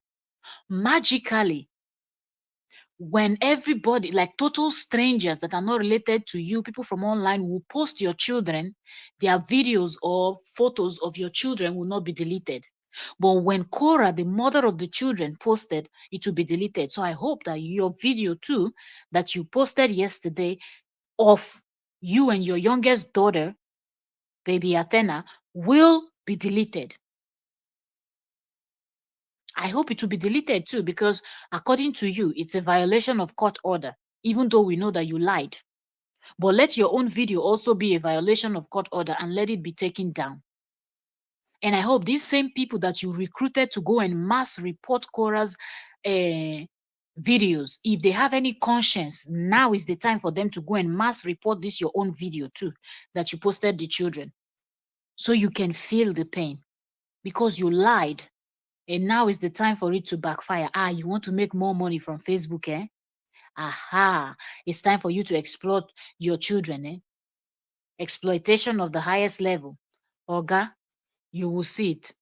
magically, when everybody, like total strangers that are not related to you, people from online will post your children, their videos or photos of your children will not be deleted. But when Cora, the mother of the children, posted, it will be deleted. So I hope that your video too, that you posted yesterday of you and your youngest daughter, baby Athena, will be deleted. I hope it will be deleted too, because according to you, it's a violation of court order, even though we know that you lied. But let your own video also be a violation of court order and let it be taken down. And I hope these same people that you recruited to go and mass report Cora's videos, if they have any conscience, now is the time for them to go and mass report this your own video too, that you posted the children, so you can feel the pain because you lied. And now is the time for it to backfire. You want to make more money from Facebook, eh? Aha, it's time for you to exploit your children, eh? Exploitation of the highest level. Oga, you will see it.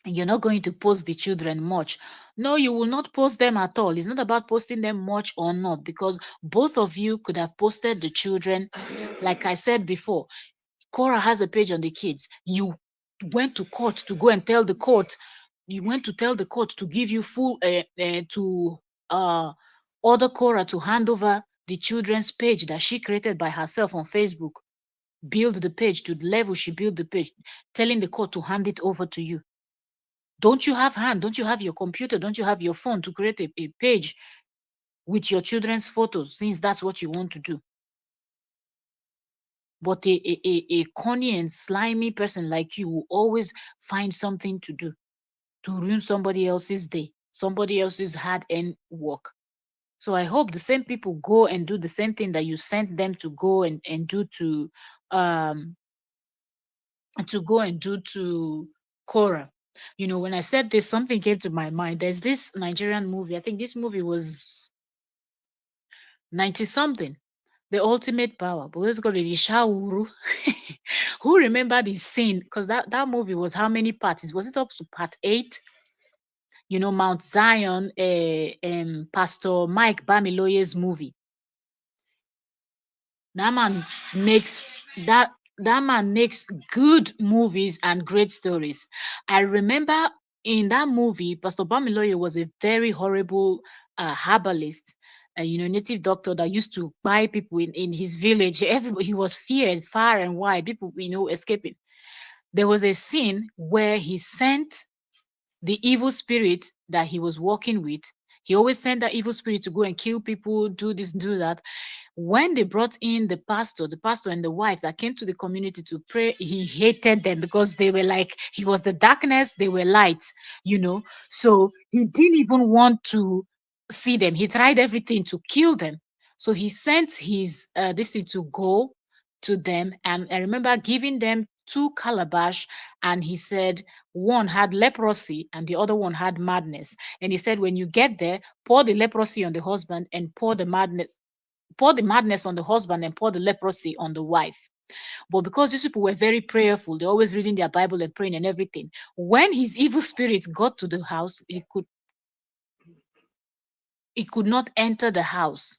And you're not going to post the children much. No, you will not post them at all. It's not about posting them much or not, because both of you could have posted the children. Like I said before, Cora has a page on the kids. You went to court to go and tell the court. You went to tell the court to give you full to order Cora to hand over the children's page that she created by herself on Facebook. Build the page to the level she built the page, telling the court to hand it over to you. Don't you have hand? Don't you have your computer? Don't you have your phone to create a page with your children's photos, since that's what you want to do? But a corny and slimy person like you will always find something to do to ruin somebody else's day, somebody else's hard earned work. So I hope the same people go and do the same thing that you sent them to go and do um to go and do to Korra. When I said this, something came to my mind. There's this Nigerian movie. I think this movie was 90 something. The Ultimate Power. But let's go to the Shawuru. Who remember the scene? Because that movie was how many parts? Was it up to part 8? Mount Zion, Pastor Mike Bamiloye's movie. That man makes that man makes good movies and great stories. I remember in that movie, Pastor Bamiloye was a very horrible herbalist, native doctor that used to buy people in his village. Everybody, he was feared far and wide. People, escaping. There was a scene where he sent the evil spirit that he was working with. He always sent that evil spirit to go and kill people, do this, do that. When they brought in the pastor and the wife that came to the community to pray, he hated them because they were like, he was the darkness, they were light, So he didn't even want to see them. He tried everything to kill them. So he sent his this thing to go to them. And I remember giving them 2 calabash, and he said one had leprosy and the other one had madness. And he said, when you get there, pour the leprosy on the husband and pour the madness on the husband and pour the leprosy on the wife. But because these people were very prayerful, they're always reading their Bible and praying and everything. When his evil spirit got to the house, it could not enter the house.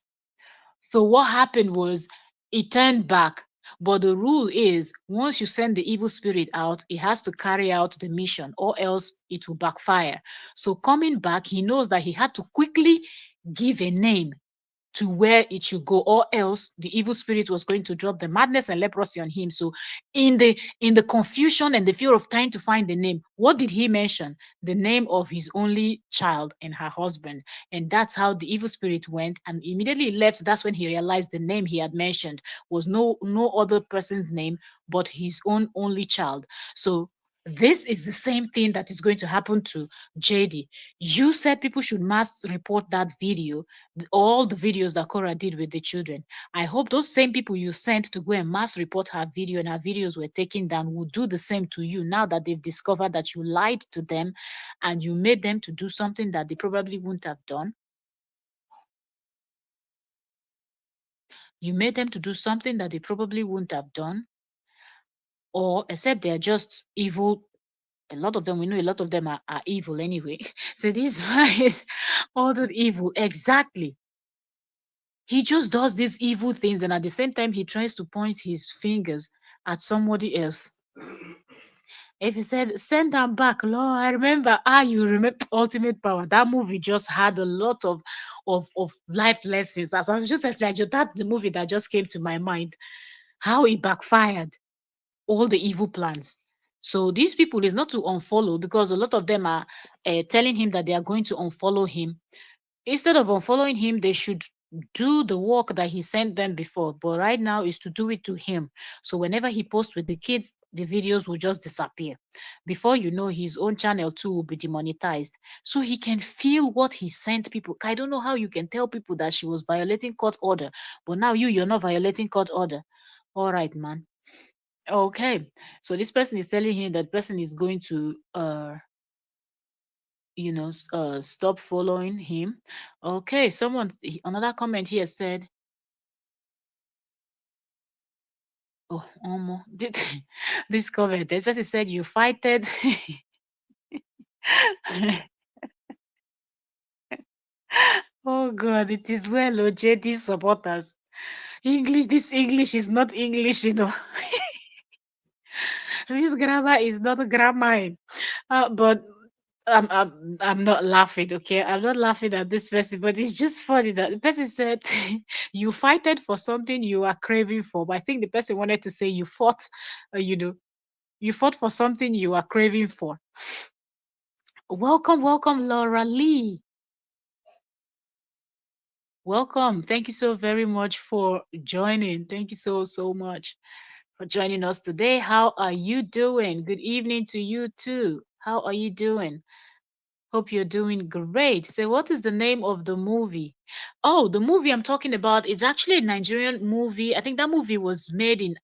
So what happened was it turned back. But the rule is, once you send the evil spirit out, it has to carry out the mission, or else it will backfire. So coming back, he knows that he had to quickly give a name to where it should go, or else the evil spirit was going to drop the madness and leprosy on him. So in the confusion and the fear of trying to find the name, what did he mention? The name of his only child and her husband. And that's how the evil spirit went and immediately left. That's when he realized the name he had mentioned was no other person's name but his own only child. So this is the same thing that is going to happen to JD. You said people should mass report that video, all the videos that Korra did with the children. I hope those same people you sent to go and mass report her video and her videos were taken down will do the same to you now that they've discovered that you lied to them and you made them to do something that they probably wouldn't have done. You made them to do something that they probably wouldn't have done, or except they're just evil. A lot of them, we know a lot of them are evil anyway. So this one is all the evil. Exactly. He just does these evil things, and at the same time, he tries to point his fingers at somebody else. If he said, "Send them back," Lord, I remember. You remember Ultimate Power? That movie just had a lot of life lessons. As I was just like, that's the movie that just came to my mind. How it backfired, all the evil plans. So these people is not to unfollow because a lot of them are telling him that they are going to unfollow him. Instead of unfollowing him, they should do the work that he sent them before. But right now is to do it to him. So whenever he posts with the kids, the videos will just disappear. Before you know, his own channel too will be demonetized. So he can feel what he sent people. I don't know how you can tell people that she was violating court order, but now you're not violating court order. All right, man. Okay. So this person is telling him that person is going to stop following him. Okay, another comment here said, oh, this comment, this person said you fighted. Oh God, it is well, JD supporters. This English is not English, This grammar is not grammar. But I'm not laughing, okay? I'm not laughing at this person, but it's just funny that the person said you fighted for something you are craving for. But I think the person wanted to say you fought, you fought for something you are craving for. Welcome, welcome, Laura Lee. Welcome. Thank you so very much for joining. Thank you so much for joining us today. How are you doing? Good evening to you too. How are you doing? Hope you're doing great. So, what is the name of the movie? Oh, the movie I'm talking about is actually a Nigerian movie. I think that movie was made in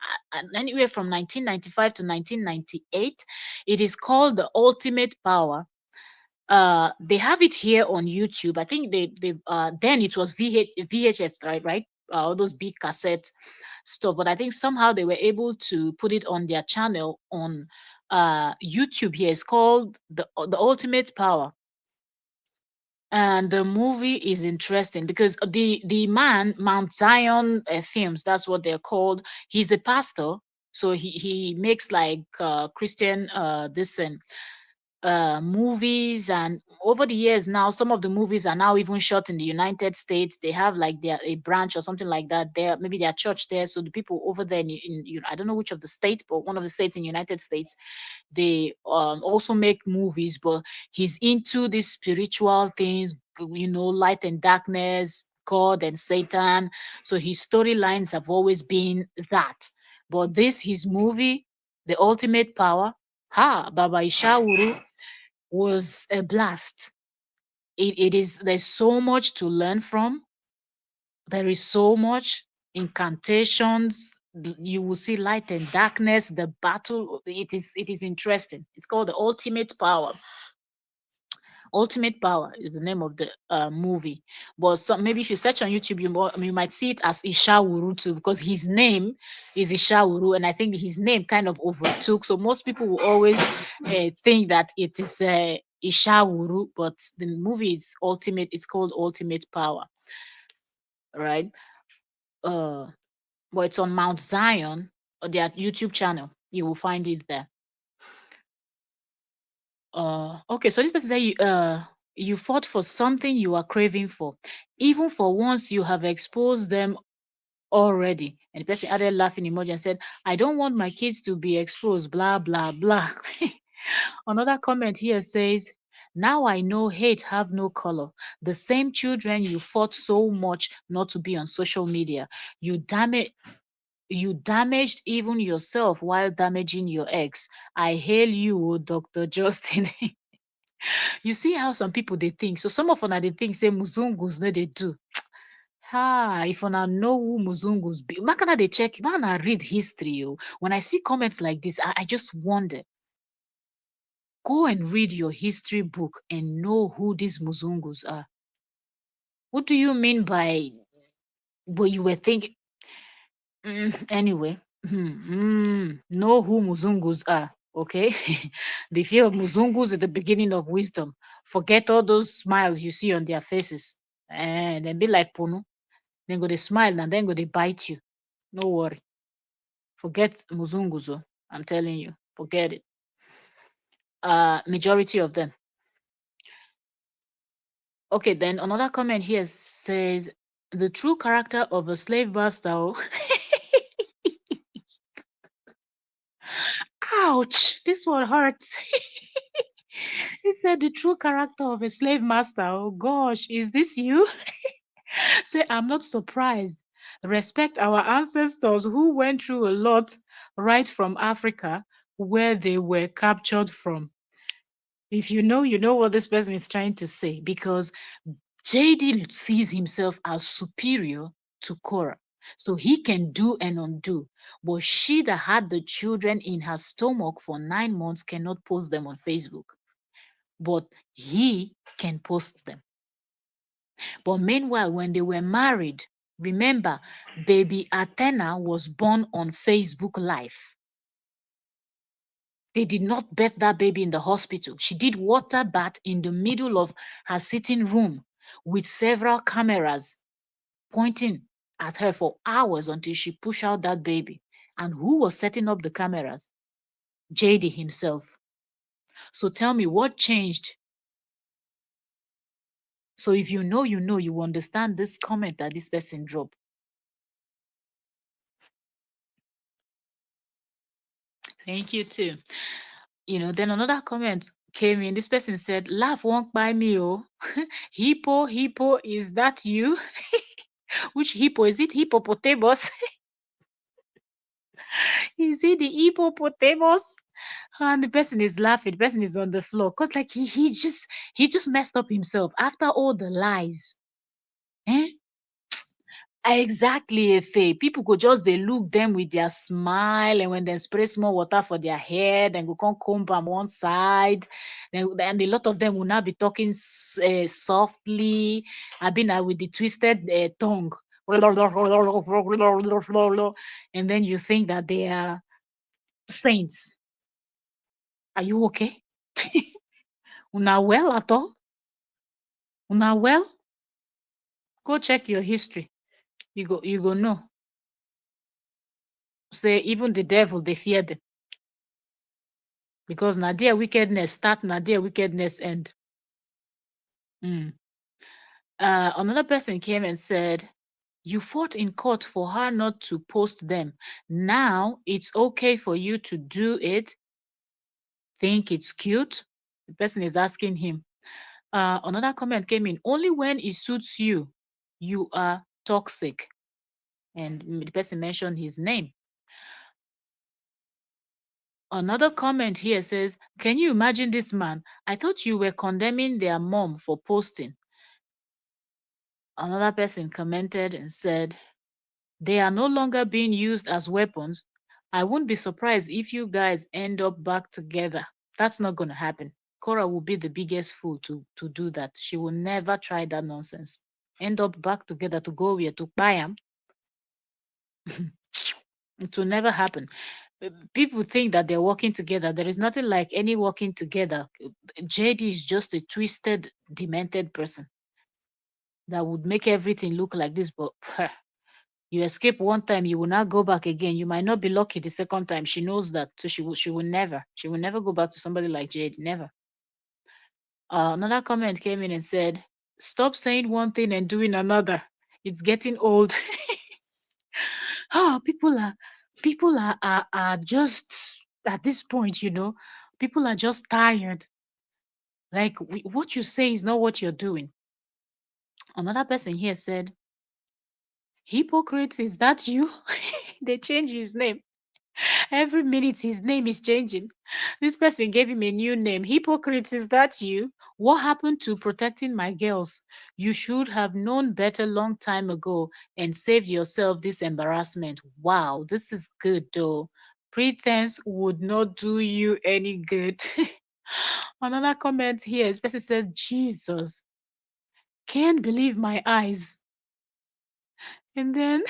anywhere from 1995 to 1998. It is called The Ultimate Power. They have it here on YouTube. I think they then it was VHS, right? All those big cassette stuff. But I think somehow they were able to put it on their channel on YouTube here. It's called the Ultimate Power. And the movie is interesting because the man, Mount Zion Films, that's what they're called. He's a pastor, so he makes like Christian this and movies. And over the years now, some of the movies are now even shot in the United States. They have like their a branch or something like that there, maybe their church there. So the people over there I don't know which of the states, but one of the states in United States, they also make movies. But he's into these spiritual things, light and darkness, God and Satan. So his storylines have always been that. But this his movie, The Ultimate Power, Baba Ishawuru, was a blast. It is, there's so much to learn from. There is so much incantations. You will see light and darkness, the battle. It is interesting. It's called The Ultimate Power. Ultimate Power is the name of the movie. But maybe if you search on YouTube, you might see it as Ishawuru too, because his name is Ishawuru, and I think his name kind of overtook. So most people will always think that it is Ishawuru, but the movie is Ultimate. It's called Ultimate Power, right? Uh, but it's on Mount Zion, or their YouTube channel. You will find it there. Okay, so this person say You fought for something you are craving for, even for once you have exposed them already. And the person added laughing emoji and said, I don't want my kids to be exposed, blah, blah, blah. Another comment here says, now I know hate have no color. The same children you fought so much not to be on social media. You damage you damaged even yourself while damaging your ex. I hail you, Dr. Justin. You see how some people they think. So some of them they think say Muzungus no they do. Ah, if una know who Muzungus be, makana they check, man, I read history. Oh. When I see comments like this, I just wonder. Go and read your history book and know who these Muzungus are. What do you mean by what you were thinking? Anyway, know who Muzungus are. Okay, the fear of Muzungus is the beginning of wisdom. Forget all those smiles you see on their faces, and then be like Punu. Then go they smile and then go they bite you. No worry. Forget Muzungus. Oh, I'm telling you, forget it. Majority of them. Okay, then another comment here says the true character of a slave master. Oh, ouch! This one hurts. He said the true character of a slave master. Oh gosh, is this you? Say, I'm not surprised. Respect our ancestors who went through a lot right from Africa where they were captured from. If you know what this person is trying to say because JD sees himself as superior to Korra. So he can do and undo. But she that had the children in her stomach for 9 months cannot post them on Facebook. But he can post them. But meanwhile, when they were married, remember, baby Athena was born on Facebook Live. They did not birth that baby in the hospital. She did water bath in the middle of her sitting room with several cameras pointing at her for hours until she pushed out that baby. And who was setting up the cameras? JD himself. So tell me what changed. So if you know, you understand this comment that this person dropped. Thank you too. Then another comment came in. This person said, laugh won't buy me, oh. Hippo, is that you? Which hippo? Is it hippopotamus? Is it the hippopotamus? And the person is laughing. The person is on the floor. Cause like he just messed up himself after all the lies. Eh? Exactly, Efe. People go just they look them with their smile, and when they spray small water for their hair, then go come comb on one side. Then and a lot of them will now be talking softly. I've been with the twisted tongue, and then you think that they are saints. Are you okay? Una well at all? Una well? Go check your history. You go know. Say even the devil they fear them. Because na their wickedness start, na their wickedness end. Mm. Another person came and said, you fought in court for her not to post them. Now it's okay for you to do it. Think it's cute? The person is asking him. Another comment came in, only when it suits you, you are toxic. And the person mentioned his name. Another comment here says, can you imagine this man? I thought you were condemning their mom for posting. Another person commented and said, they are no longer being used as weapons. I wouldn't be surprised if you guys end up back together. That's not going to happen. Korra will be the biggest fool to do that. She will never try that nonsense. End up back together to go where to buy them. It will never happen. People think that they're working together. There is nothing like any working together. JD is just a twisted, demented person that would make everything look like this, but you escape one time, you will not go back again. You might not be lucky the second time. She knows that. So she will never go back to somebody like Jade. Never. Another comment came in and said, "Stop saying one thing and doing another. It's getting old." Oh, people are just at this point, people are just tired. Like what you say is not what you're doing. Another person here said, "Hypocrite, is that you?" They change his name. Every minute his name is changing. This person gave him a new name. "Hypocrite, is that you? What happened to protecting my girls? You should have known better long time ago and saved yourself this embarrassment." Wow, this is good though. Pretense would not do you any good. Another comment here, this person says, "Jesus, can't believe my eyes." And then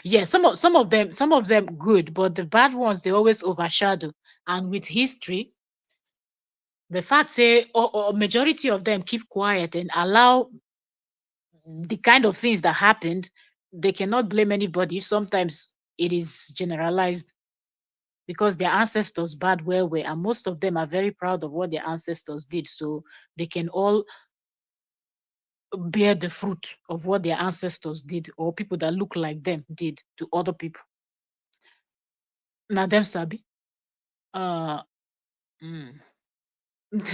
yeah, some of them good, but the bad ones they always overshadow. And with history, the fact say or majority of them keep quiet and allow the kind of things that happened, they cannot blame anybody. Sometimes it is generalized because their ancestors bad where were, and most of them are very proud of what their ancestors did. So they can all bear the fruit of what their ancestors did or people that look like them did to other people. Now them sabi. Uh mm.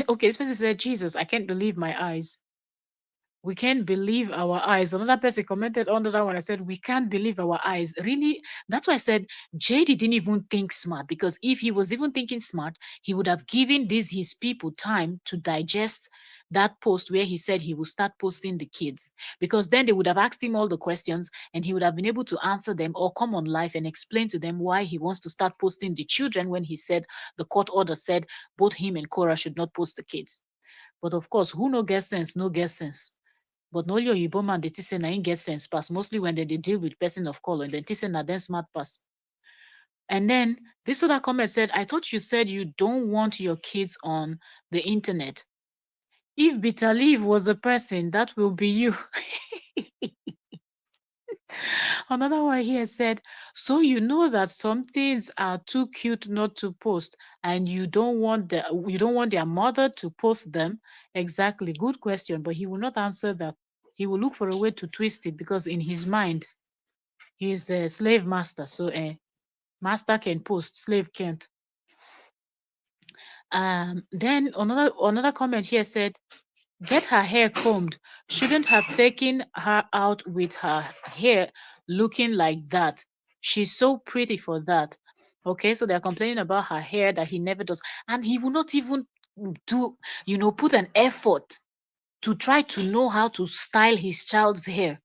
Okay, this person said, "Jesus, I can't believe my eyes." We can't believe our eyes. Another person commented under that one. I said, "We can't believe our eyes." Really? That's why I said JD didn't even think smart, because if he was even thinking smart, he would have given these his people time to digest that post where he said he would start posting the kids, because then they would have asked him all the questions and he would have been able to answer them or come on live and explain to them why he wants to start posting the children when he said the court order said both him and Korra should not post the kids. But of course, who no get sense, no get sense. But no only oyibo man dey think say na im get sense pass, mostly when they deal with person of color, and dem think say na dem smart pass. And then this other comment said, "I thought you said you don't want your kids on the internet. If bitter leaf was a person, that will be you." Another one here said, "So you know that some things are too cute not to post, and you don't want their mother to post them." Exactly. Good question, but he will not answer that. He will look for a way to twist it, because in his mind, he is a slave master. So master can post, slave can't. Then another comment here said, "Get her hair combed. Shouldn't have taken her out with her hair looking like that. She's so pretty for that." Okay, so they're complaining about her hair that he never does. And he will not even do, put an effort to try to know how to style his child's hair.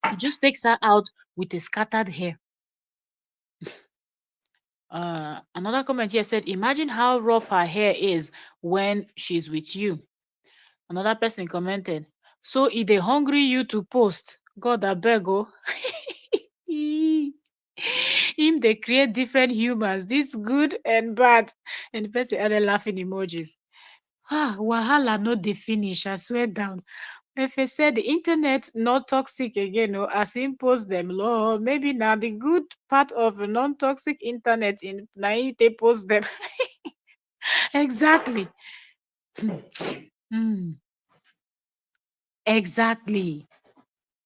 He just takes her out with a scattered hair. Another comment here said, "Imagine how rough her hair is when she's with you." Another person commented, "So e dey hungry you to post. God abeg o." Him dey create different humors, this good and bad. And the person added laughing emojis. Wahala no dey finish, I swear down. Efe said the internet not toxic again, as im post them. Lord, maybe now the good part of a non-toxic internet in na im take post them. Exactly. Hmm. Exactly.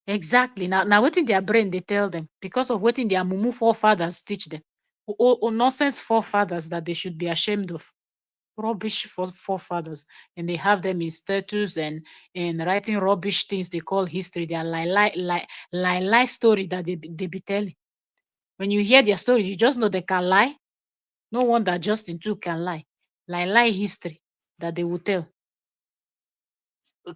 Exactly. Now wetin their brain they tell them, because of wetin their mumu forefathers teach them. Nonsense forefathers that they should be ashamed of. Rubbish for forefathers. And they have them in status and in writing rubbish things they call history. They are lie story that they be telling. When you hear their stories, you just know they can lie. No wonder Justin too can lie. Lie history that they will tell.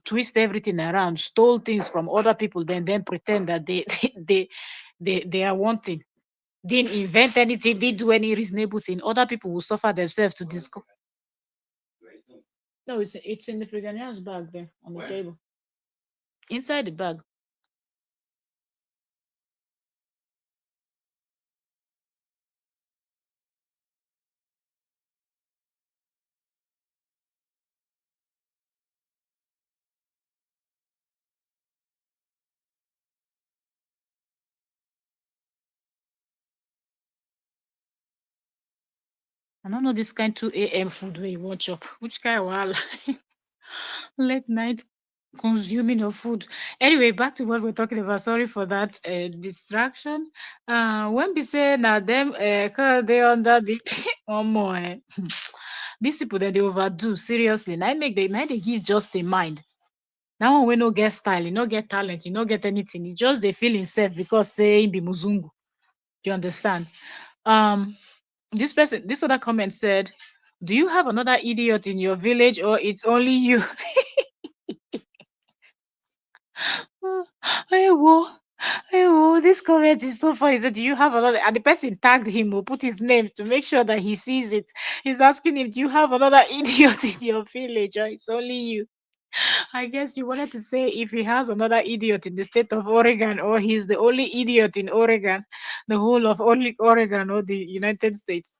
Twist everything around, stole things from other people, then pretend that they they are wanting. Didn't invent anything, didn't do any reasonable thing. Other people will suffer themselves to discover. No, it's in the Frigonian's bag there on the table. Inside the bag. I don't know this kind 2 a.m. food where you want chop. Which kind of wahala? Late night consuming of food. Anyway, back to what we're talking about. Sorry for that distraction. When we say now them cause they under the one more these people that they overdo seriously. Now they give just a mind. That one we no get style, you no get talent, you no get anything. You just they feel himself because say he be Muzungu. Do you understand? Um this other comment said, do you have another idiot in your village or it's only you? Hey, whoa. Hey, whoa. This comment is so funny. He said, do you have another? And the person tagged him or put his name to make sure that he sees it. He's asking him, do you have another idiot in your village or it's only you? I guess you wanted to say if he has another idiot in the state of Oregon or he's the only idiot in Oregon, the whole of only Oregon or the United States.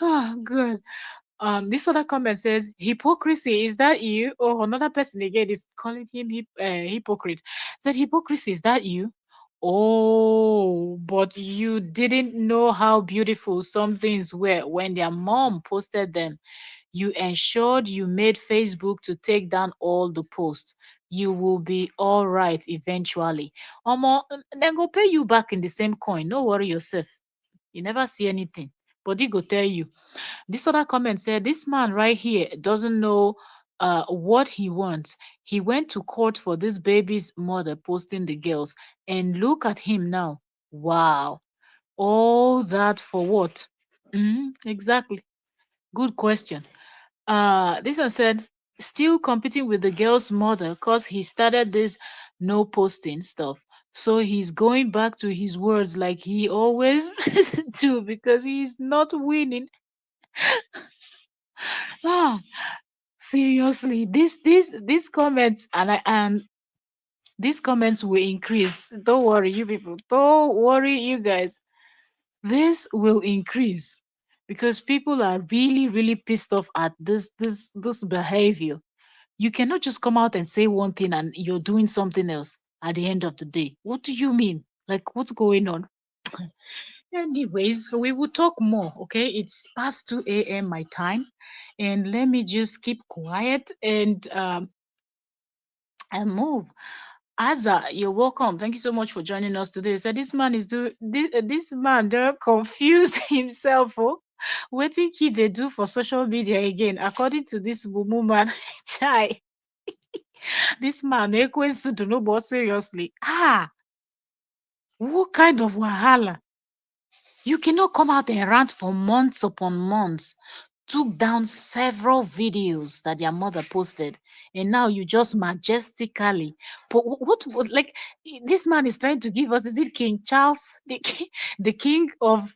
Ah, good. This other comment says, hypocrisy, is that you? Oh, another person again is calling him hypocrite. Said, hypocrisy, is that you? Oh, but you didn't know how beautiful some things were when their mom posted them. You ensured you made Facebook to take down all the posts. You will be all right eventually. Omo, then go pay you back in the same coin. No worry yourself. You never see anything. But he go tell you. This other comment said, this man right here doesn't know what he wants. He went to court for this baby's mother posting the girls. And look at him now. Wow. All that for what? Exactly. Good question. This one said, still competing with the girl's mother because he started this no posting stuff. So he's going back to his words like he always do because he's not winning. Ah, seriously, these comments and these comments will increase. Don't worry, you people. Don't worry, you guys. This will increase because people are really, really pissed off at this behavior. You cannot just come out and say one thing and you're doing something else at the end of the day. What do you mean? Like, what's going on? Anyways, we will talk more, okay? It's past 2 a.m. my time. And let me just keep quiet and move. Aza, you're welcome. Thank you so much for joining us today. So this man is this man don't confuse himself. Oh, what think he they do for social media again? According to this woman, chai, this man Ekwensu do no but seriously. What kind of wahala? You cannot come out and rant for months upon months. Took down several videos that their mother posted, and now you just majestically. But like this man is trying to give us? Is it King Charles, the king of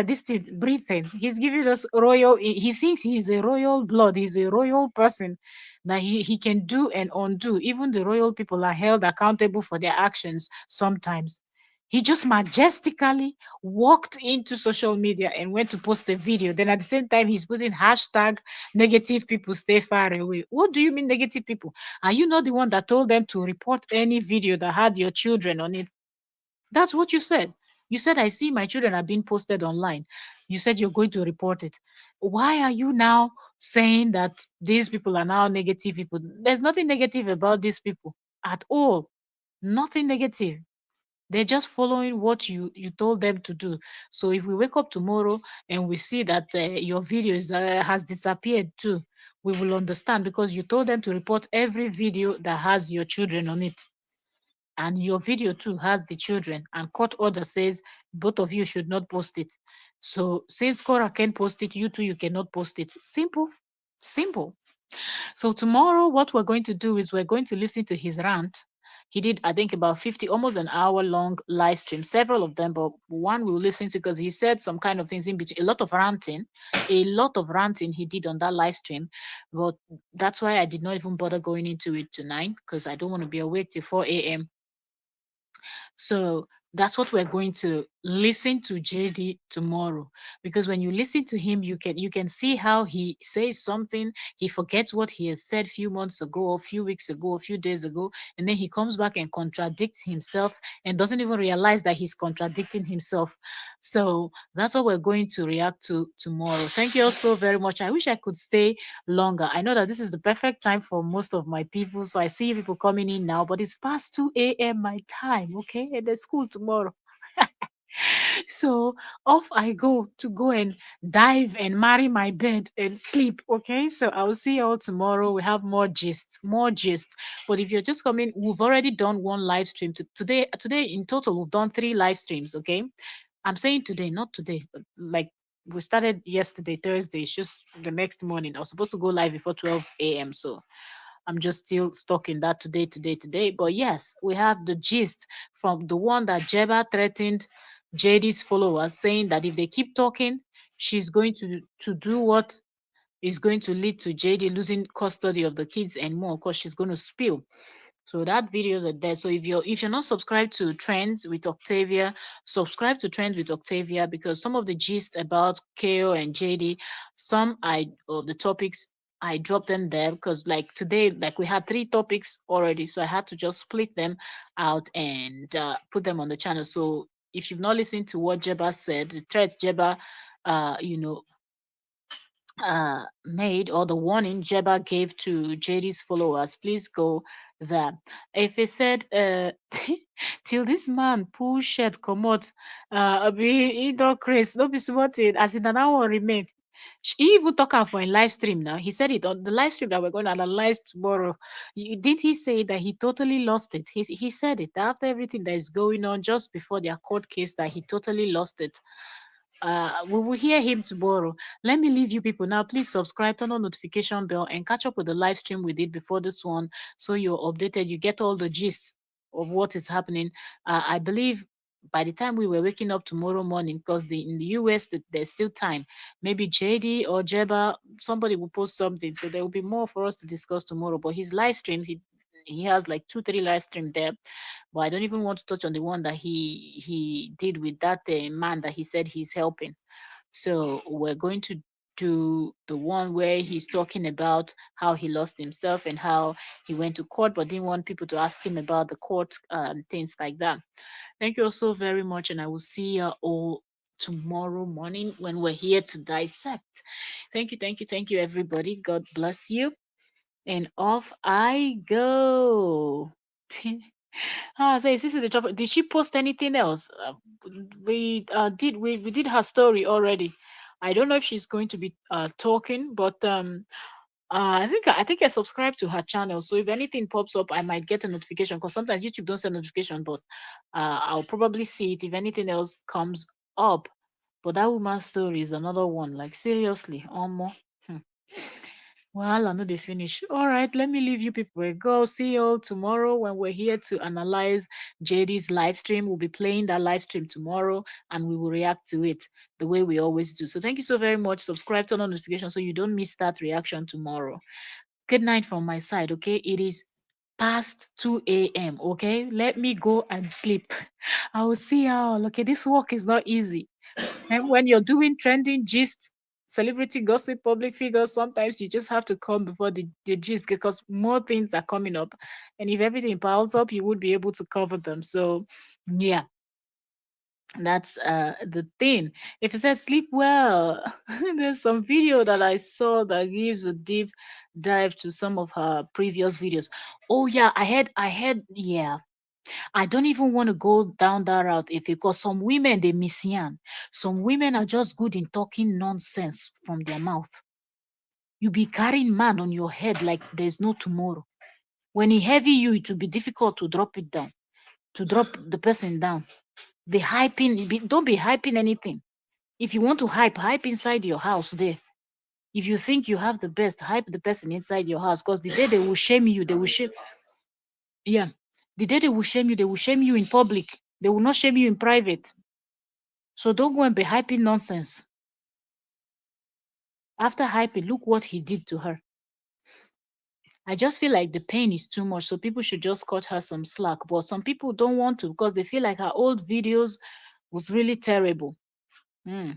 this thing, Britain? He's giving us royal. He thinks he's a royal blood. He's a royal person. That he can do and undo. Even the royal people are held accountable for their actions sometimes. He just majestically walked into social media and went to post a video. Then at the same time, he's putting hashtag negative people stay far away. What do you mean negative people? Are you not the one that told them to report any video that had your children on it? That's what you said. You said, I see my children are being posted online. You said you're going to report it. Why are you now saying that these people are now negative people? There's nothing negative about these people at all. Nothing negative. They're just following what you told them to do. So if we wake up tomorrow and we see that your video has disappeared too, we will understand because you told them to report every video that has your children on it. And your video too has the children. And court order says both of you should not post it. So since Korra can post it, you too you cannot post it. Simple. Simple. So tomorrow, what we're going to do is we're going to listen to his rant. He did, I think, about 50, almost an hour long live stream, several of them, but one we'll listen to because he said some kind of things in between, a lot of ranting he did on that live stream. But that's why I did not even bother going into it tonight because I don't want to be awake till 4 a.m. So that's what we're going to listen to JD tomorrow. Because when you listen to him, you can see how he says something, he forgets what he has said a few months ago, a few weeks ago, a few days ago, and then he comes back and contradicts himself and doesn't even realize that he's contradicting himself. So that's what we're going to react to tomorrow. Thank you all so very much. I wish I could stay longer. I know that this is the perfect time for most of my people. So I see people coming in now, but it's past 2 a.m. my time, okay? And there's school tomorrow. So off I go to go and dive and marry my bed and sleep. Okay. So I'll see you all tomorrow. We have more gist, more gist. But if you're just coming, we've already done one live stream today. Today in total, we've done 3 live streams. Okay. I'm saying today, not today, but like we started yesterday, Thursday. It's just the next morning. I was supposed to go live before 12 a.m. So I'm just still stuck in that today. But yes, we have the gist from the one that Jeba threatened JD's followers, saying that if they keep talking, she's going to do what is going to lead to JD losing custody of the kids and more, because she's going to spill. So that video that there. So if you're not subscribed to Trends with Octavia, subscribe to Trends with Octavia, because some of the gist about KO and JD, some I of the topics I dropped them there, because like today, like we had 3 topics already, so I had to just split them out and put them on the channel. So if you've not listened to what Jeba said, the threats Jeba uh you know made, or the warning Jeba gave to JD's followers, please go there. If he said, till this man pull shirt comot, be he don't craze, no be small thing, as in an hour remain. He even talk am for a live stream now. He said it on the live stream that we're going to analyze tomorrow. Did he say that he totally lost it? He said it after everything that is going on just before their court case, that he totally lost it. We will hear him tomorrow. Let me leave you people now. Please subscribe, turn on notification bell, and catch up with the live stream we did before this one, so you're updated. You get all the gist of what is happening. I believe by the time we were waking up tomorrow morning, because in the US there's still time. Maybe JD or Jeba, somebody will post something, so there will be more for us to discuss tomorrow. But his live streams, he has like 2 3 live streams there, but I don't even want to touch on the one that he did with that man that he said he's helping. So we're going to do the one where he's talking about how he lost himself and how he went to court, but didn't want people to ask him about the court and things like that. Thank you all so very much, and I will see you all tomorrow morning when we're here to dissect. Thank you, everybody. God bless you. And off I go. So this is the top. Did she post anything else? We did her story already. I don't know if she's going to be talking, but I think I subscribed to her channel. So if anything pops up, I might get a notification, because sometimes YouTube don't send notification, but I'll probably see it if anything else comes up. But that woman's story is another one. Like seriously, Omo. Well, I know they finish. All right, let me leave you people a go. See you all tomorrow when we're here to analyze JD's live stream. We'll be playing that live stream tomorrow, and we will react to it the way we always do. So thank you so very much. Subscribe, turn on notifications so you don't miss that reaction tomorrow. Good night from my side, okay? It is past 2 a.m., okay? Let me go and sleep. I will see y'all. Okay, this work is not easy. And when you're doing trending gist, celebrity gossip, public figures, sometimes you just have to come before the gist, because more things are coming up. And if everything piles up, you would be able to cover them. So, yeah, that's the thing. If it says sleep well, there's some video that I saw that gives a deep dive to some of her previous videos. Oh yeah, yeah, I don't even want to go down that route, if because some women they miss yan. Some women are just good in talking nonsense from their mouth. You be carrying man on your head like there's no tomorrow. When he heavy you, it will be difficult to drop it down, to drop the person down. The hyping, don't be hyping anything. If you want to hype inside your house there. If you think you have the best, hype the person inside your house. Because the day they will shame you, they will shame. Yeah, the day they will shame you in public. They will not shame you in private. So don't go and be hyping nonsense. After hyping, look what he did to her. I just feel like the pain is too much, so people should just cut her some slack. But some people don't want to, because they feel like her old videos was really terrible. Hmm.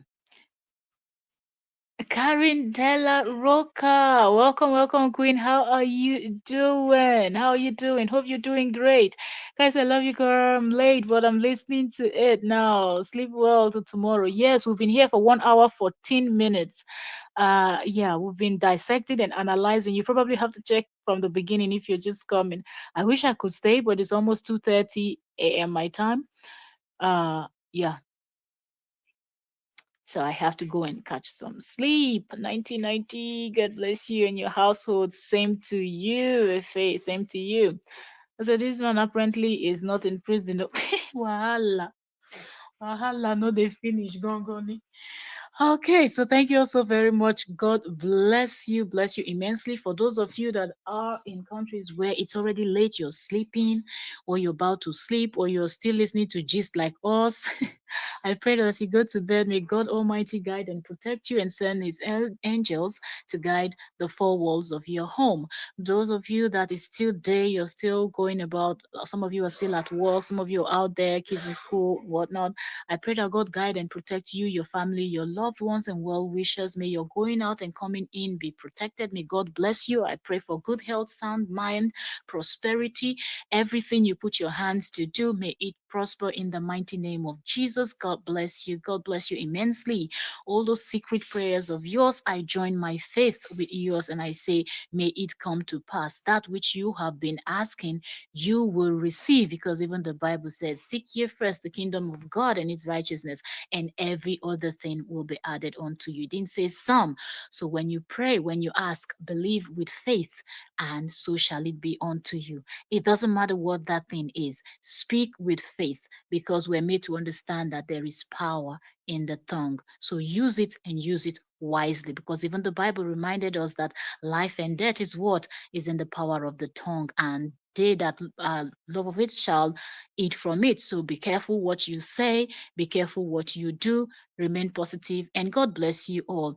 Karin Della Roca. Welcome, welcome, Queen. How are you doing? How are you doing? Hope you're doing great. Guys, I love you, girl. I'm late, but I'm listening to it now. Sleep well till tomorrow. Yes, we've been here for 1 hour, 14 minutes. Yeah, we've been dissecting and analyzing. You probably have to check from the beginning if you're just coming. I wish I could stay, but it's almost 2:30 a.m. my time. Yeah, so I have to go and catch some sleep. 1990. God bless you and your household. Same to you, Faye. Same to you. So this one apparently is not in prison. Wahala. Wahala, no, they finish. Gongoni. Okay, so thank you also very much. God bless you immensely. For those of you that are in countries where it's already late, you're sleeping, or you're about to sleep, or you're still listening to gist like us. I pray that as you go to bed, may God Almighty guide and protect you and send His angels to guide the four walls of your home. Those of you that is still there, you're still going about. Some of you are still at work. Some of you are out there, kids in school, whatnot. I pray that God guide and protect you, your family, your loved ones, and well wishers. May your going out and coming in be protected. May God bless you. I pray for good health, sound mind, prosperity. Everything you put your hands to do, may it prosper in the mighty name of Jesus. God bless you. God bless you immensely. All those secret prayers of yours, I join my faith with yours and I say, may it come to pass. That which you have been asking, you will receive, because even the Bible says, seek ye first the kingdom of God and its righteousness, and every other thing will be added unto you. It didn't say some. So when you pray, when you ask, believe with faith, and so shall it be unto you. It doesn't matter what that thing is. Speak with faith, because we're made to understand that there is power in the tongue. So use it and use it wisely, because even the Bible reminded us that life and death is what is in the power of the tongue, and they that love of it shall eat from it. So be careful what you say, be careful what you do, remain positive, and God bless you all.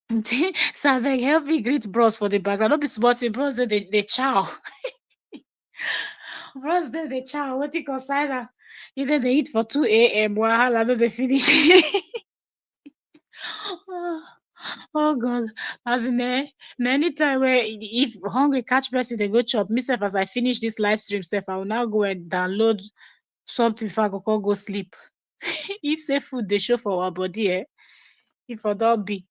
So abeg help me greet bros for the background. Don't be smarting, bros they chow. Bros they chow. What you consider? Either they eat for 2 a.m. Wahala, no they finish. Oh God, as in anytime where if hungry catch person they go chop. Myself as I finish this live stream, self I will now go and download something if I go sleep. If say food they show for our body, if I don't be.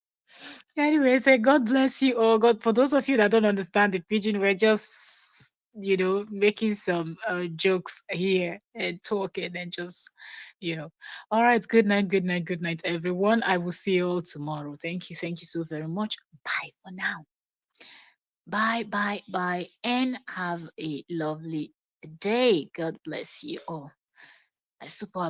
Anyway, thank God bless you all. God, for those of you that don't understand the pidgin, we're just, making some jokes here and talking and just, you know. All right, good night, good night, good night, everyone. I will see you all tomorrow. Thank you so very much. Bye for now. Bye, bye, bye, and have a lovely day. God bless you all. I super